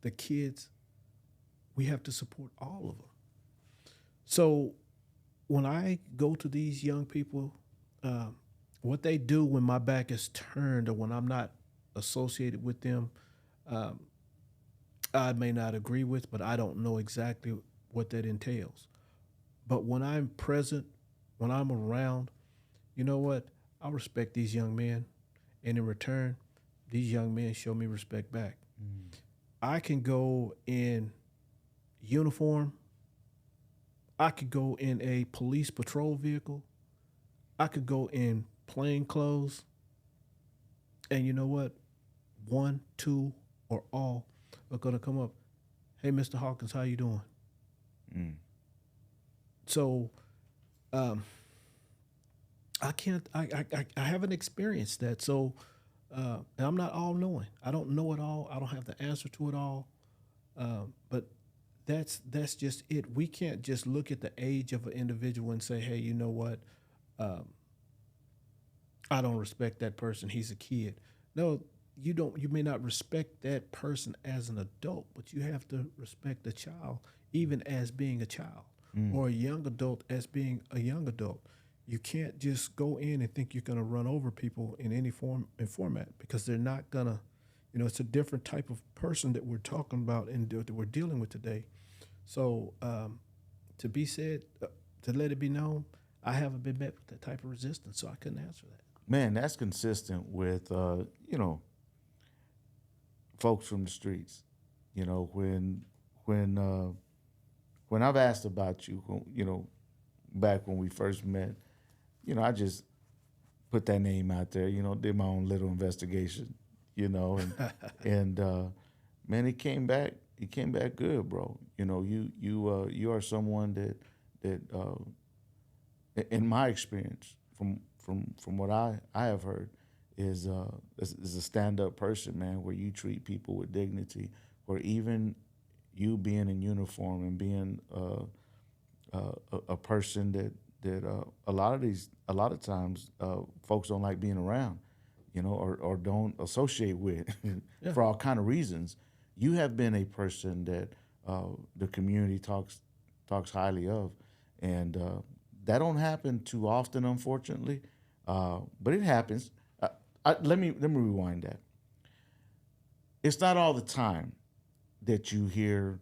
the kids, we have to support all of them. So when I go to these young people, what they do when my back is turned or when I'm not associated with them, I may not agree with, but I don't know exactly what that entails. But when I'm present, when I'm around, you know what? I respect these young men, and in return, these young men show me respect back. I can go in uniform. I could go in a police patrol vehicle. I could go in plain clothes. And you know what? One, two, or all are going to come up. Hey, Mr. Hawkins, how you doing? So I can't, I haven't experienced that. So, and I'm not all knowing. I don't know it all. I don't have the answer to it all. But that's just it. We can't just look at the age of an individual and say, hey, you know what? I don't respect that person. He's a kid. No, you don't. You may not respect that person as an adult, but you have to respect the child, even as being a child, or a young adult as being a young adult. You can't just go in and think you're going to run over people in any form and format, because they're not going to, it's a different type of person that we're talking about and that we're dealing with today. So to be said, to let it be known, I haven't been met with that type of resistance, so I couldn't answer that. Man, that's consistent with, folks from the streets. When I've asked about you, back when we first met, I just put that name out there, did my own little investigation, and man, it came back good, bro. You are someone that in my experience, from what I have heard, is a stand-up person, man, where you treat people with dignity, where even you being in uniform and being a person that a lot of times folks don't like being around, or don't associate with for all kind of reasons. You have been a person that the community talks highly of, and that don't happen too often, unfortunately, but it happens. Let me rewind that. It's not all the time that you hear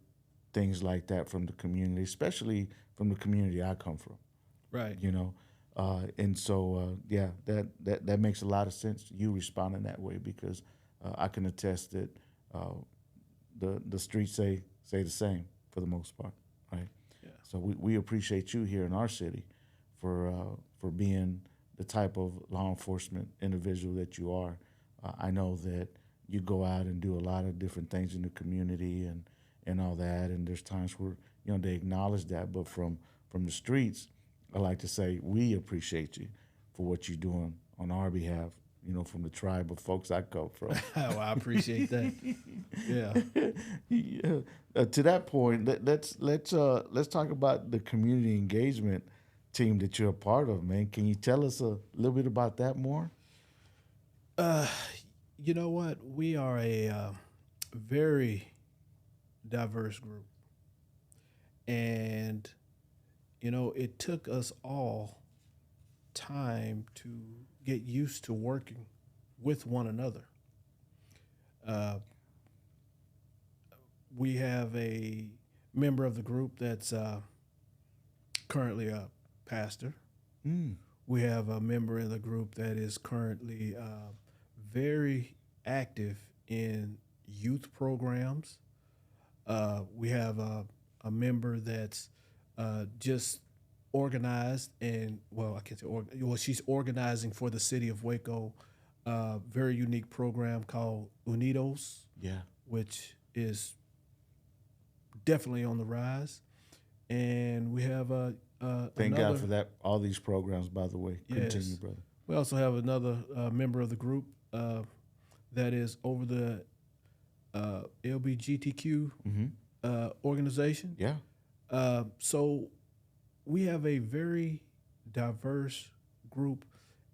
things like that from the community, especially from the community I come from. Right. You know, and so yeah, that makes a lot of sense. You responding that way because I can attest that the streets say the same for the most part, right? Yeah. So we appreciate you here in our city for being the type of law enforcement individual that you are. I know that you go out and do a lot of different things in the community and all that, and there's times where they acknowledge that, but from the streets, I like to say we appreciate you for what you're doing on our behalf. From the tribe of folks I come from. Well, I appreciate that. Yeah. Yeah. To that point, let's talk about the community engagement team that you're a part of, man. Can you tell us a little bit about that more? You know what? We are a very diverse group. And, it took us all time to get used to working with one another. We have a member of the group that's currently a pastor. Mm. We have a member in the group that is currently very active in youth programs. We have a member that's just organized and, well, I can't say, she's organizing for the city of Waco, very unique program called Unidos, Yeah. which is definitely on the rise. And we have Thank another, God for that. All these programs, by the way. Yes. Continue, brother. We also have another member of the group that is over the LBGTQ organization. Yeah. So we have a very diverse group,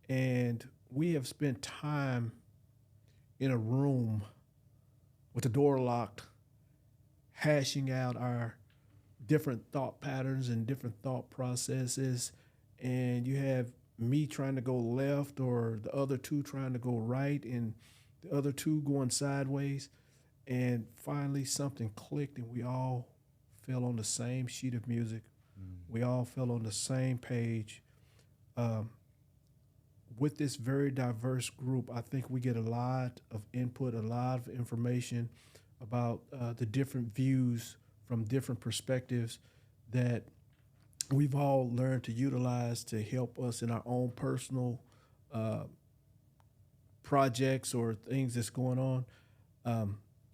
and we have spent time in a room with the door locked, hashing out our different thought patterns and different thought processes. And you have me trying to go left, or the other two trying to go right, and the other two going sideways. And finally something clicked, and we all fell on the same sheet of music. We all fell on the same page. With this very diverse group, I think we get a lot of input, a lot of information about the different views from different perspectives that we've all learned to utilize to help us in our own personal projects or things that's going on.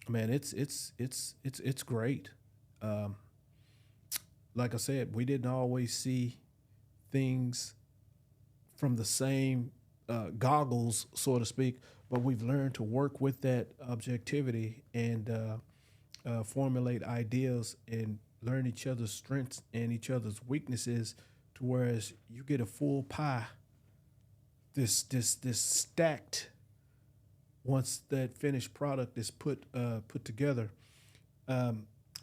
Man, it's great. Like I said, we didn't always see things from the same goggles, so to speak, but we've learned to work with that objectivity and formulate ideas and learn each other's strengths and each other's weaknesses, to whereas you get a full pie, this stacked, once that finished product is put together.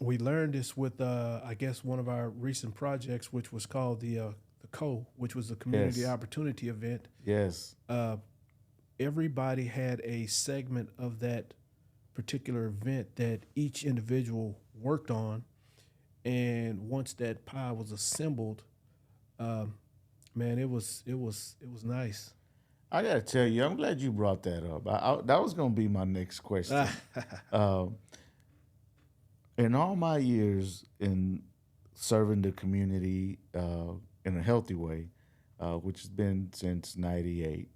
We learned this with, I guess, one of our recent projects, which was called the CO, which was the Community Yes. Opportunity Event. Yes. Everybody had a segment of that particular event that each individual worked on, and once that pie was assembled, man, it was nice. I got to tell you, I'm glad you brought that up. That was going to be my next question. In all my years in serving the community in a healthy way, which has been since '98,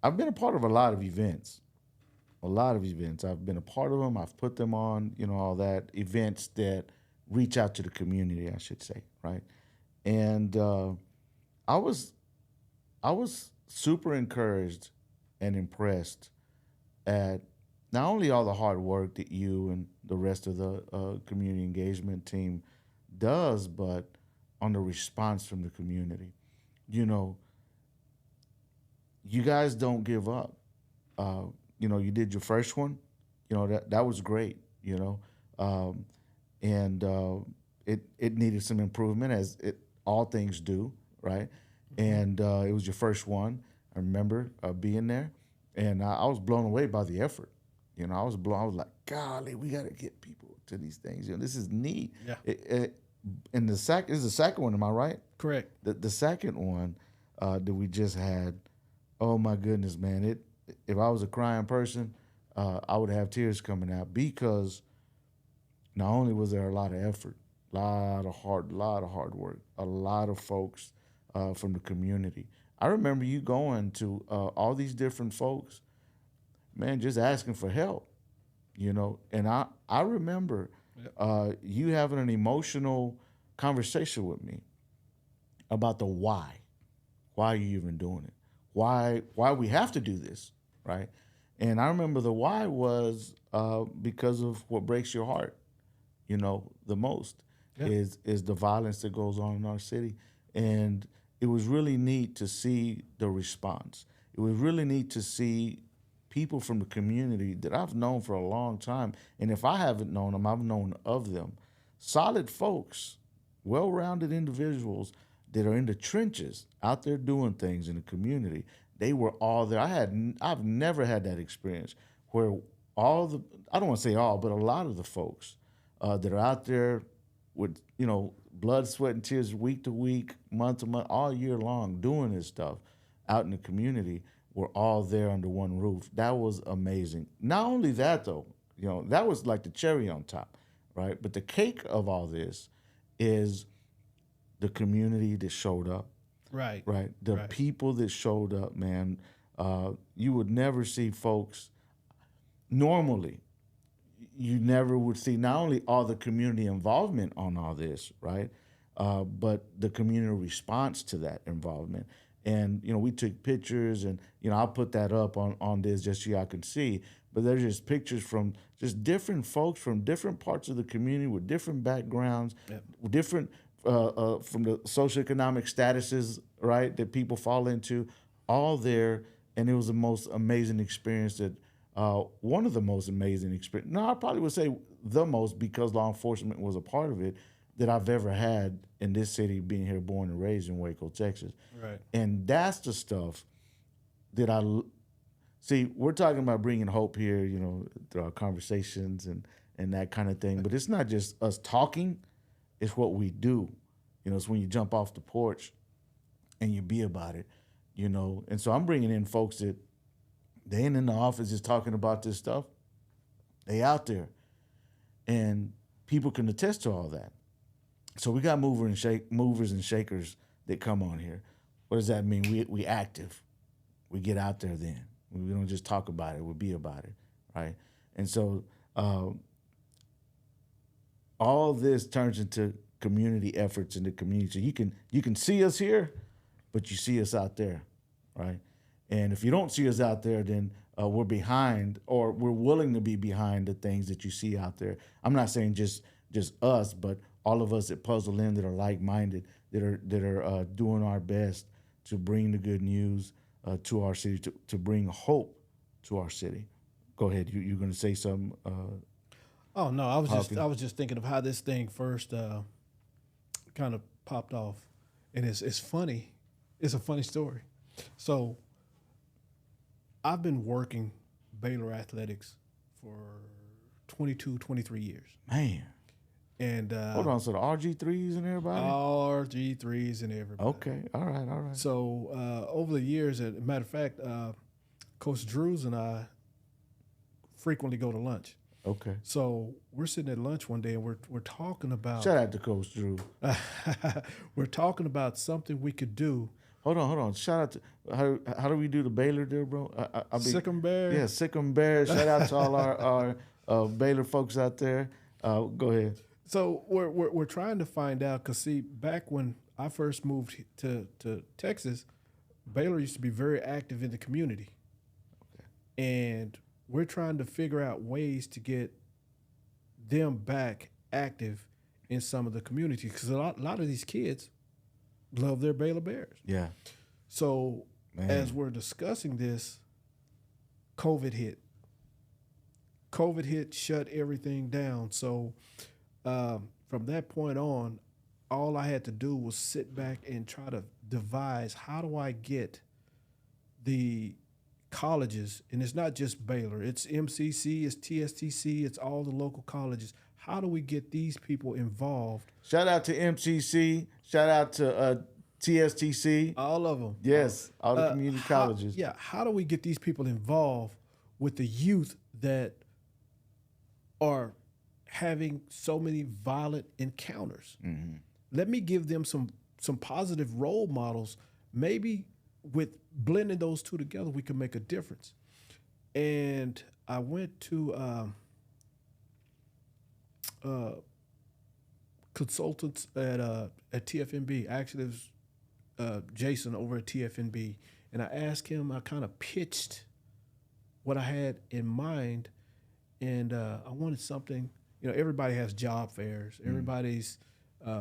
I've been a part of a lot of events. I've been a part of them. I've put them on, all that, events that reach out to the community, I should say, right? And I was super encouraged and impressed at not only all the hard work that you and the rest of the community engagement team does, but on the response from the community. You guys don't give up. You did your first one. That was great. And it needed some improvement, as all things do, right? And it was your first one. I remember being there, and I was blown away by the effort. I was like, golly, we got to get people to these things. This is neat. Yeah. And this is the second one, am I right? Correct. The second one that we just had, oh my goodness, man! If I was a crying person, I would have tears coming out, because not only was there a lot of effort, lot of hard work, a lot of folks from the community. I remember you going to all these different folks, man, just asking for help, And I remember you having an emotional conversation with me about the why. Why are you even doing it? Why we have to do this, right? And I remember the why was because of what breaks your heart, the most is the violence that goes on in our city. And it was really neat to see the response. It was really neat to see people from the community that I've known for a long time. And if I haven't known them, I've known of them. Solid folks, well-rounded individuals that are in the trenches, out there doing things in the community. They were all there. I've never had that experience where I don't want to say all, but a lot of the folks that are out there with, blood, sweat, and tears, week to week, month to month, all year long, doing this stuff out in the community, were all there under one roof. That was amazing. Not only that, though, that was like the cherry on top, right? But the cake of all this is the community that showed up. Right. The people that showed up, man. You would never see folks, normally, you never would see not only all the community involvement on all this, right, but the community response to that involvement. And, we took pictures, and, I'll put that up on this just so y'all can see. But there's just pictures from just different folks from different parts of the community with different backgrounds, different from the socioeconomic statuses, right, that people fall into, all there. And it was the most amazing experience one of the most amazing experience. No, I probably would say the most, because law enforcement was a part of it, that I've ever had in this city, being here, born and raised in Waco, Texas. Right. And that's the stuff that see. We're talking about bringing hope here, through our conversations and that kind of thing. But it's not just us talking; it's what we do. It's when you jump off the porch and you be about it. And so I'm bringing in folks that they ain't in the office just talking about this stuff. They out there, and people can attest to all that. So we got movers and shakers that come on here. What does that mean? We active. We get out there then. We don't just talk about it. We be about it, right? And so all this turns into community efforts in the community. So you can see us here, but you see us out there, right? And if you don't see us out there, then we're behind, or we're willing to be behind the things that you see out there. I'm not saying just us, but all of us that puzzle in, that are like-minded, that are doing our best to bring the good news to our city, to bring hope to our city. Go ahead. You're going to say something? Oh no, I was just thinking of how this thing first kind of popped off, and it's funny. It's a funny story. So I've been working Baylor athletics for 22, 23 years. Man. And hold on, so the RG3s and everybody? RG3s and everybody. Okay, all right. So over the years, as a matter of fact, Coach Drews and I frequently go to lunch. Okay. So we're sitting at lunch one day, and we're talking about. Shout out to Coach Drew. We're talking about something we could do. Hold on. Shout out to how do we do the Baylor there, bro? Sick'em Bear. Yeah, Sick'em Bear. Shout out to all our Baylor folks out there. Go ahead. So we're trying to find out, because see, back when I first moved to Texas, Baylor used to be very active in the community. Okay. And we're trying to figure out ways to get them back active in some of the community, because a lot of these kids love their Baylor Bears. Yeah. So as we're discussing this, COVID hit. COVID hit, shut everything down. So from that point on, all I had to do was sit back and try to devise how do I get the colleges, and it's not just Baylor, it's MCC, it's TSTC, it's all the local colleges. How do we get these people involved? Shout out to MCC. Shout out to TSTC. All of them. Yes, all the community colleges. How do we get these people involved with the youth that are having so many violent encounters? Mm-hmm. Let me give them some positive role models. Maybe with blending those two together, we can make a difference. And I went to consultants at TFNB. Actually, it was Jason over at TFNB, and I asked him. I kind of pitched what I had in mind, and I wanted something. You know, everybody has job fairs. Everybody's,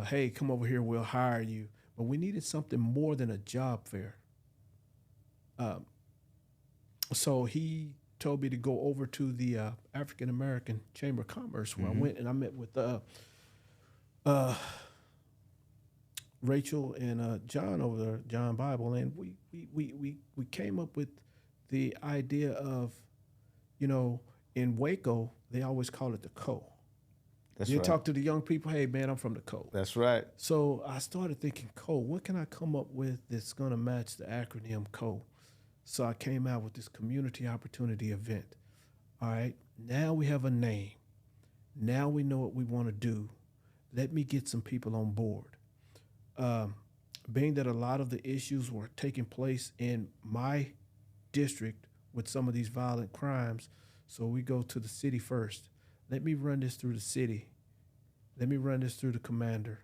hey, come over here, we'll hire you. But we needed something more than a job fair. So he told me to go over to the African American Chamber of Commerce, where I went and I met with Rachel and John over there, John Bible, and we came up with the idea of, you know, in Waco they always call it the Co. That's you right. talk to the young people, hey man, I'm from the Co. That's right. So I started thinking, Co, what can I come up with that's gonna match the acronym Co? So I came out with this community opportunity event. All right, now we have a name. Now we know what we want to do. Let me get some people on board. Being that a lot of the issues were taking place in my district with some of these violent crimes, so we go to the city first. Let me run this through the city. Let me run this through the commander.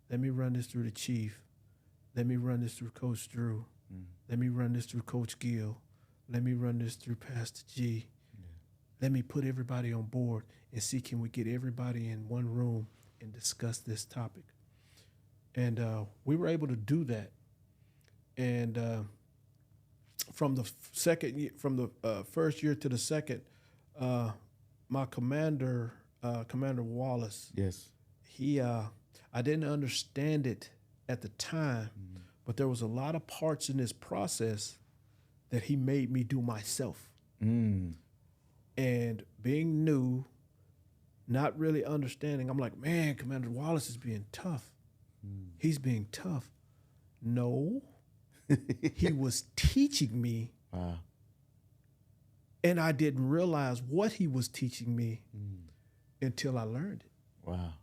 Let me run this through the chief. Let me run this through Coach Drew. Let me run this through Coach Gill. Let me run this through Pastor G. Let me put everybody on board and see, can we get everybody in one room and discuss this topic? And we were able to do that. And from the first year to the second, my commander, Commander Wallace, Yes. he, I didn't understand it at the time, but there was a lot of parts in this process that he made me do myself. And being new, not really understanding, I'm like, man, Commander Wallace is being tough. He's being tough. No, he was teaching me. Wow. And I didn't realize what he was teaching me until I learned it. Wow.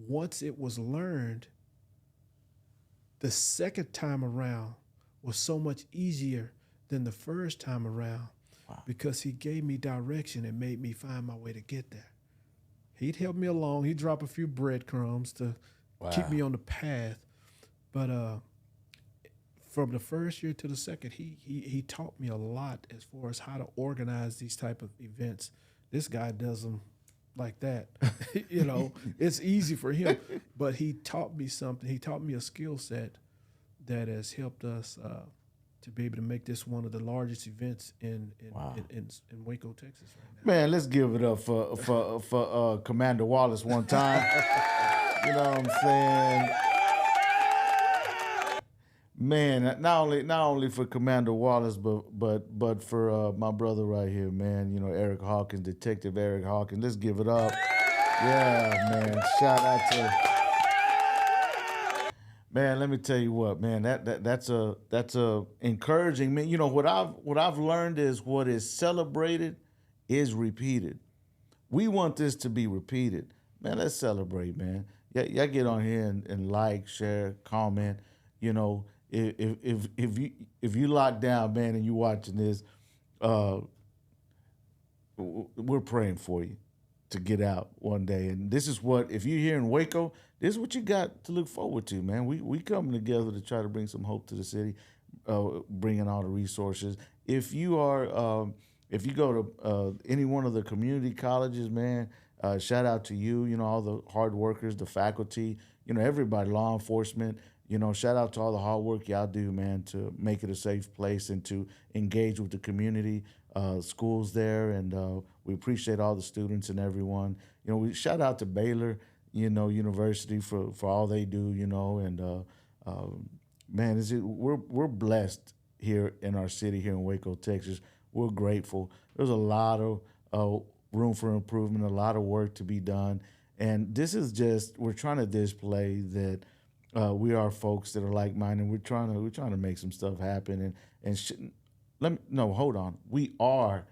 Once it was learned, the second time around was so much easier than the first time around. Wow. Because he gave me direction and made me find my way to get there. He'd help me along. He'd drop a few breadcrumbs to keep me on the path. But from the first year to the second, he taught me a lot as far as how to organize these type of events. This guy does them like that. You know, it's easy for him. But he taught me something. He taught me a skill set that has helped us to be able to make this one of the largest events in Waco, Texas right now. Man, let's give it up for Commander Wallace one time. You know what I'm saying? Man, not only for Commander Wallace, but for my brother right here, man. You know, Eric Hawkins, Detective Eric Hawkins. Let's give it up. Yeah, man. Shout out to. Man, let me tell you what, man. That's a encouraging. Man, you know what I've learned is what is celebrated is repeated. We want this to be repeated, man. Let's celebrate, man. Y'all get on here and like, share, comment. You know, if you lock down, man, and you watching this, we're praying for you to get out one day. And this is what, if you're here in Waco, this is what you got to look forward to, man. We coming together to try to bring some hope to the city, bringing all the resources. If you are, if you go to any one of the community colleges, man, shout out to you. You know, all the hard workers, the faculty, you know, everybody, law enforcement. You know, shout out to all the hard work y'all do, man, to make it a safe place and to engage with the community, schools there. And we appreciate all the students and everyone. You know, we shout out to Baylor. University for all they do, and man, we're blessed here in our city here in Waco, Texas. We're grateful. There's a lot of room for improvement, a lot of work to be done, and this is just we're trying to display that we are folks that are like-minded. We're trying to make some stuff happen, hold on. We are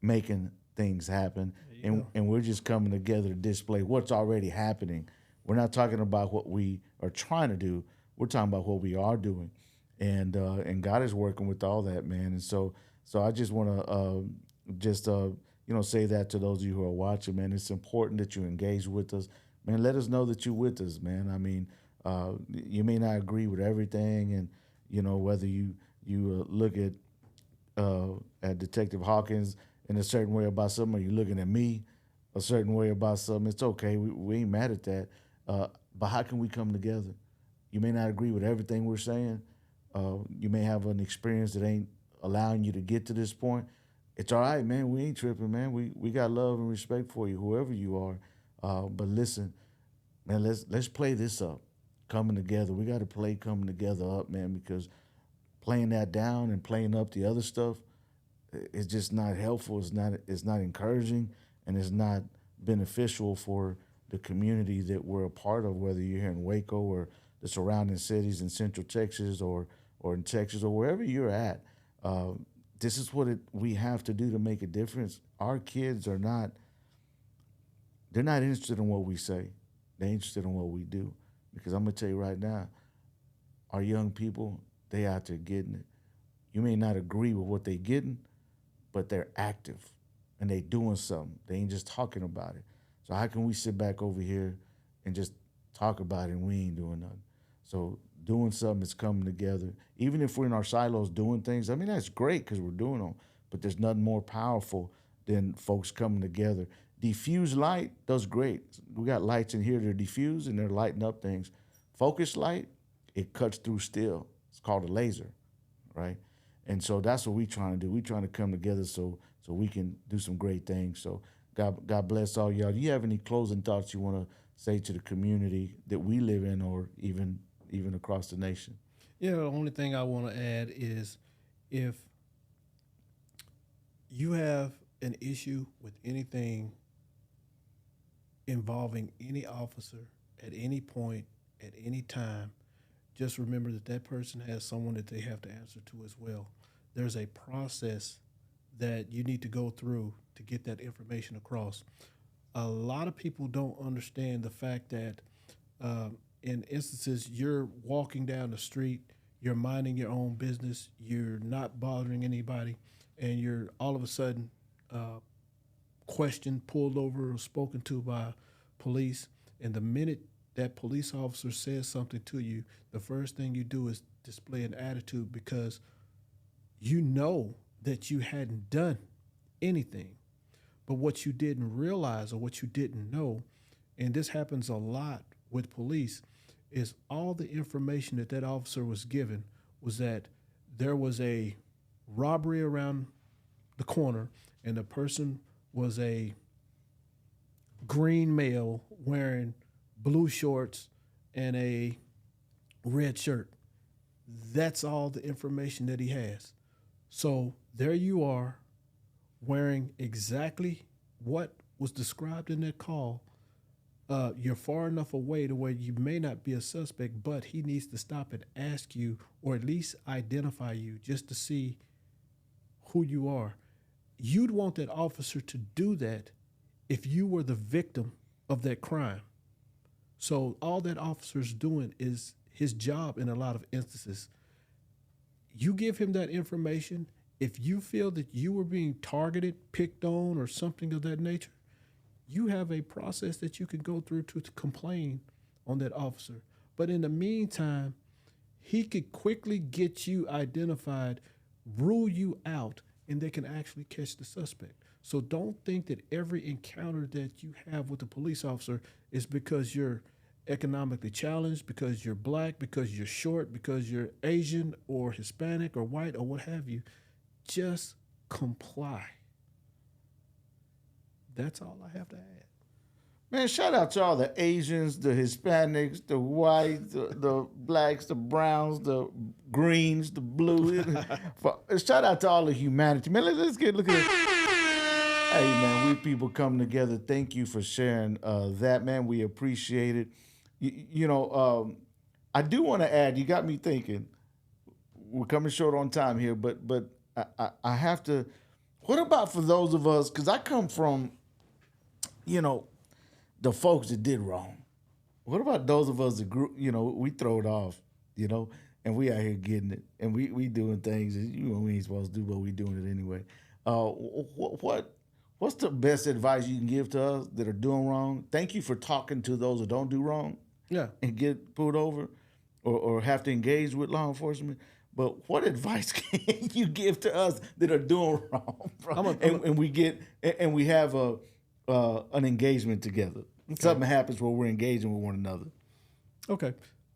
making things happen, and we're just coming together to display what's already happening. We're not talking about what we are trying to do. We're talking about what we are doing, and God is working with all that, man. And so I just want to say that to those of you who are watching, man. It's important that you engage with us, man. Let us know that you're with us, man. I mean, you may not agree with everything, and whether you look at Detective Hawkins in a certain way about something, or you're looking at me a certain way about something. It's okay. We ain't mad at that. But how can we come together? You may not agree with everything we're saying. You may have an experience that ain't allowing you to get to this point. It's all right, man. We ain't tripping, man. We got love and respect for you, whoever you are. But listen, man, let's play this up. Coming together. We got to play coming together up, man, because playing that down and playing up the other stuff is just not helpful. It's not encouraging, and it's not beneficial for the community that we're a part of, whether you're here in Waco or the surrounding cities in Central Texas or in Texas or wherever you're at. This is what we have to do to make a difference. Our kids they're not interested in what we say. They're interested in what we do. Because I'm going to tell you right now, our young people, they out there getting it. You may not agree with what they getting, but they're active and they doing something. They ain't just talking about it. So how can we sit back over here and just talk about it and we ain't doing nothing? So doing something is coming together. Even if we're in our silos doing things, I mean, that's great because we're doing them, but there's nothing more powerful than folks coming together. Diffuse light does great. We got lights in here that are diffuse and they're lighting up things. Focus light, it cuts through steel. It's called a laser, right? And so that's what we're trying to do. We're trying to come together so we can do some great things. So God bless all y'all. Do you have any closing thoughts you want to say to the community that we live in, or even across the nation? Yeah, the only thing I want to add is if you have an issue with anything involving any officer at any point, at any time, just remember that person has someone that they have to answer to as well. There's a process that you need to go through to get that information across. A lot of people don't understand the fact that in instances, you're walking down the street, you're minding your own business, you're not bothering anybody, and you're all of a sudden questioned, pulled over, or spoken to by police. And the minute that police officer says something to you, the first thing you do is display an attitude because you know that you hadn't done anything. But what you didn't realize or what you didn't know, and this happens a lot with police, is all the information that officer was given was that there was a robbery around the corner and the person was a green male wearing blue shorts and a red shirt. That's all the information that he has. So there you are wearing exactly what was described in that call. You're far enough away to where you may not be a suspect, but he needs to stop and ask you, or at least identify you, just to see who you are. You'd want that officer to do that if you were the victim of that crime. So all that officer's doing is his job in a lot of instances. You give him that information. If you feel that you were being targeted, picked on, or something of that nature, you have a process that you can go through to complain on that officer. But in the meantime, he could quickly get you identified, rule you out, and they can actually catch the suspect. So don't think that every encounter that you have with a police officer is because you're economically challenged, because you're black, because you're short, because you're Asian or Hispanic or white or what have you. Just comply. That's all I have to add. Man, shout out to all the Asians, the Hispanics, the whites, the blacks, the browns, the greens, the blues. Shout out to all the humanity. Man, let's look at it. Hey, man, we people come together. Thank you for sharing that, man. We appreciate it. I do want to add, you got me thinking, we're coming short on time here, but I have to, what about for those of us, because I come from, the folks that did wrong. What about those of us that grew, we throw it off, and we out here getting it, and we doing things that, we ain't supposed to do, but we doing it anyway. What's the best advice you can give to us that are doing wrong? Thank you for talking to those that don't do wrong. Yeah. And get pulled over or have to engage with law enforcement. But what advice can you give to us that are doing wrong, bro? And we have an engagement together. Okay. Something happens where we're engaging with one another. Okay.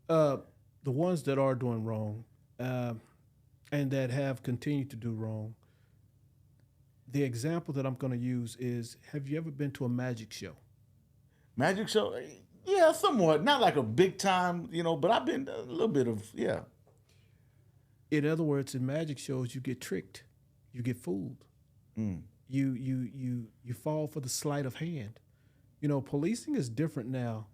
The ones that are doing wrong and that have continued to do wrong, the example that I'm going to use is, have you ever been to a magic show? Magic show? Yeah, somewhat. Not like a big time, but I've been a little bit of, yeah. In other words, in magic shows, you get tricked. You get fooled. Mm. You fall for the sleight of hand. Policing is different now.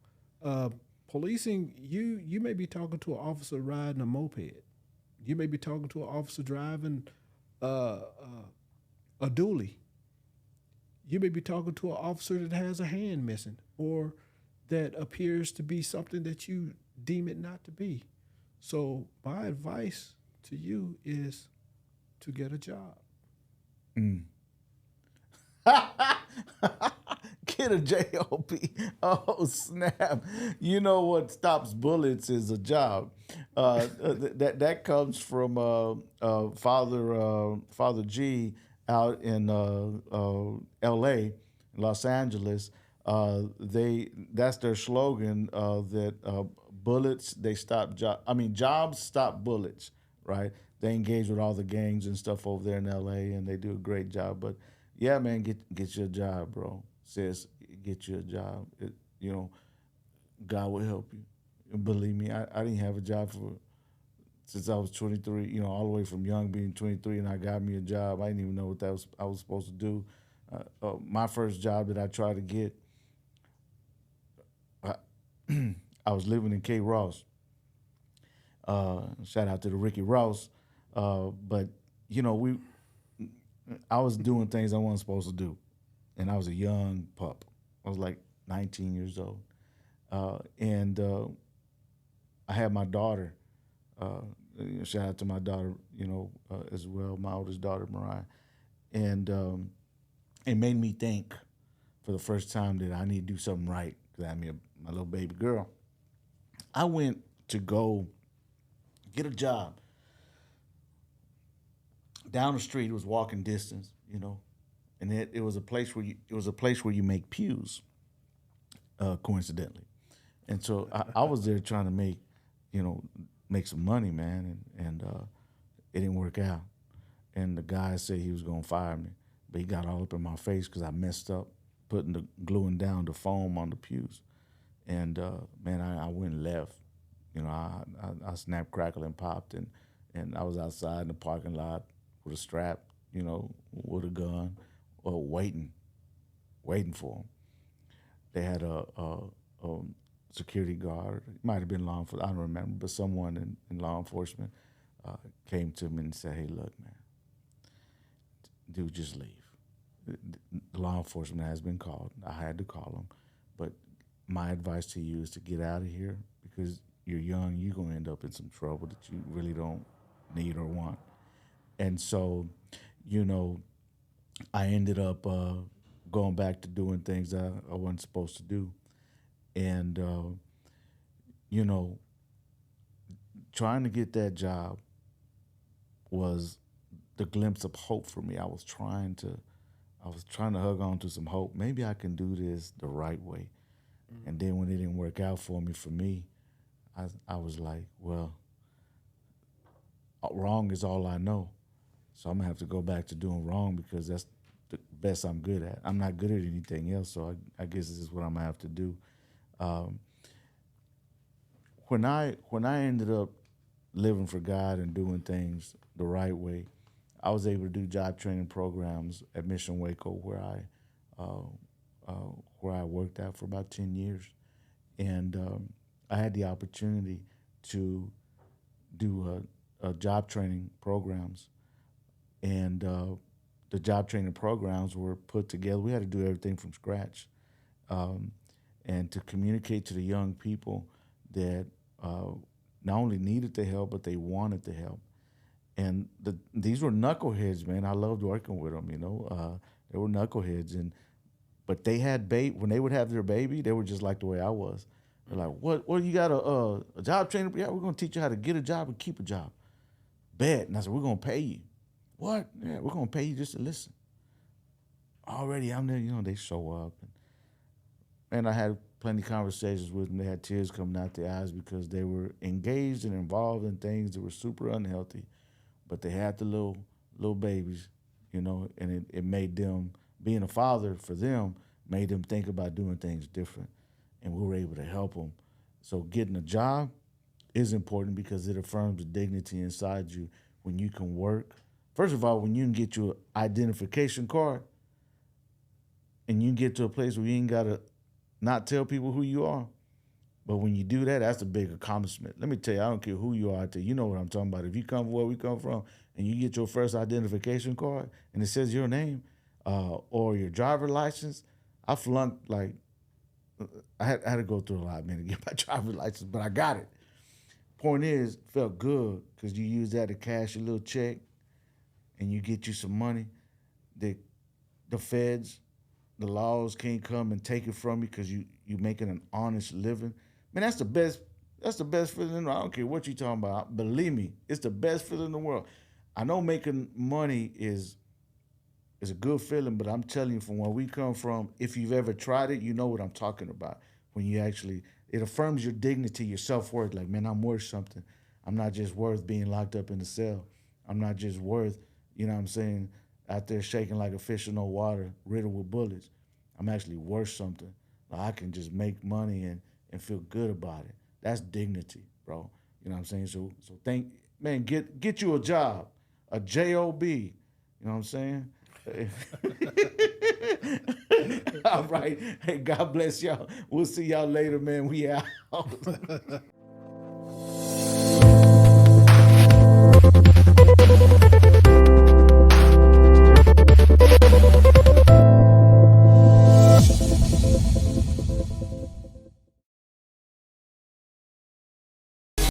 Policing, you may be talking to an officer riding a moped. You may be talking to an officer driving a dually. You may be talking to an officer that has a hand missing or that appears to be something that you deem it not to be. So my advice to you is to get a job. Mm. Get a job. Oh, snap. You know what stops bullets is a job. That comes from Father G out in L.A., Los Angeles. That's their slogan, that bullets, they stop jobs stop bullets, right? They engage with all the gangs and stuff over there in LA, and they do a great job. But yeah, man, get you a job, bro. Sis, get you a job. God will help you. And believe me, I didn't have a job since I was 23, all the way from young being 23, and I got me a job. I didn't even know what I was supposed to do. My first job that I tried to get, I was living in K. Ross. Shout out to the Ricky Ross. But I was doing things I wasn't supposed to do, and I was a young pup. I was like 19 years old, and I had my daughter. Shout out to my daughter, as well, my oldest daughter, Mariah, and it made me think for the first time that I need to do something right because I had my little baby girl. I went to go get a job. Down the street, it was walking distance, and it was a place where you make pews, coincidentally, and so I was there trying to make some money, man, and it didn't work out, and the guy said he was gonna fire me, but he got all up in my face because I messed up gluing down the foam on the pews, and man, I went and left, I snapped, crackled, and popped, and I was outside in the parking lot with a strap, with a gun, waiting for them. They had a security guard. It might have been law enforcement, I don't remember, but someone in law enforcement came to me and said, "Hey, look, man, dude, just leave. The law enforcement has been called. I had to call them, but my advice to you is to get out of here because you're young. You're going to end up in some trouble that you really don't need or want." And so, I ended up going back to doing things I wasn't supposed to do. And, trying to get that job was the glimpse of hope for me. I was trying to hug on to some hope. Maybe I can do this the right way. Mm-hmm. And then when it didn't work out for me, I was like, well, wrong is all I know. So I'm gonna have to go back to doing wrong because the best I'm good at. I'm not good at anything else, so I guess this is what I'm gonna have to do. When I ended up living for God and doing things the right way, I was able to do job training programs at Mission Waco, where I worked at for about 10 years, and I had the opportunity to do job training programs, and the job training programs were put together. We had to do everything from scratch, and to communicate to the young people that not only needed the help, but they wanted the help. And these were knuckleheads, man. I loved working with them, They were knuckleheads, but they had when they would have their baby, they were just like the way I was. They're like, what, you got a job trainer? Yeah, we're going to teach you how to get a job and keep a job. Bet. And I said, we're going to pay you. What? Yeah, we're going to pay you just to listen. Already I'm there, they show up. And I had plenty of conversations with them. They had tears coming out their eyes because they were engaged and involved in things that were super unhealthy, but they had the little babies, and it made them, being a father for them, made them think about doing things different. And we were able to help them. So getting a job is important because it affirms the dignity inside you when you can work. First of all, when you can get your identification card and you can get to a place where you ain't got to not tell people who you are. But when you do that, that's a big accomplishment. Let me tell you, I don't care who you are out there. You know what I'm talking about. If you come from where we come from and you get your first identification card and it says your name or your driver license, I flunked I had to go through a lot, man, to get my driver's license, but I got it. Point is, it felt good because you use that to cash your little check and you get you some money. The feds, the laws can't come and take it from you because you making an honest living. Man, that's the best feeling in the world. I don't care what you're talking about. Believe me, it's the best feeling in the world. I know making money is a good feeling, but I'm telling you, from where we come from, if you've ever tried it, you know what I'm talking about. When you actually, it affirms your dignity, your self-worth. Like, man, I'm worth something. I'm not just worth being locked up in a cell. I'm not just worth, out there shaking like a fish in no water, riddled with bullets. I'm actually worth something. Like, I can just make money and feel good about it. That's dignity, bro. You know what I'm saying? So get you a job, a job. You know what I'm saying? All right. Hey, God bless y'all. We'll see y'all later, man. We out.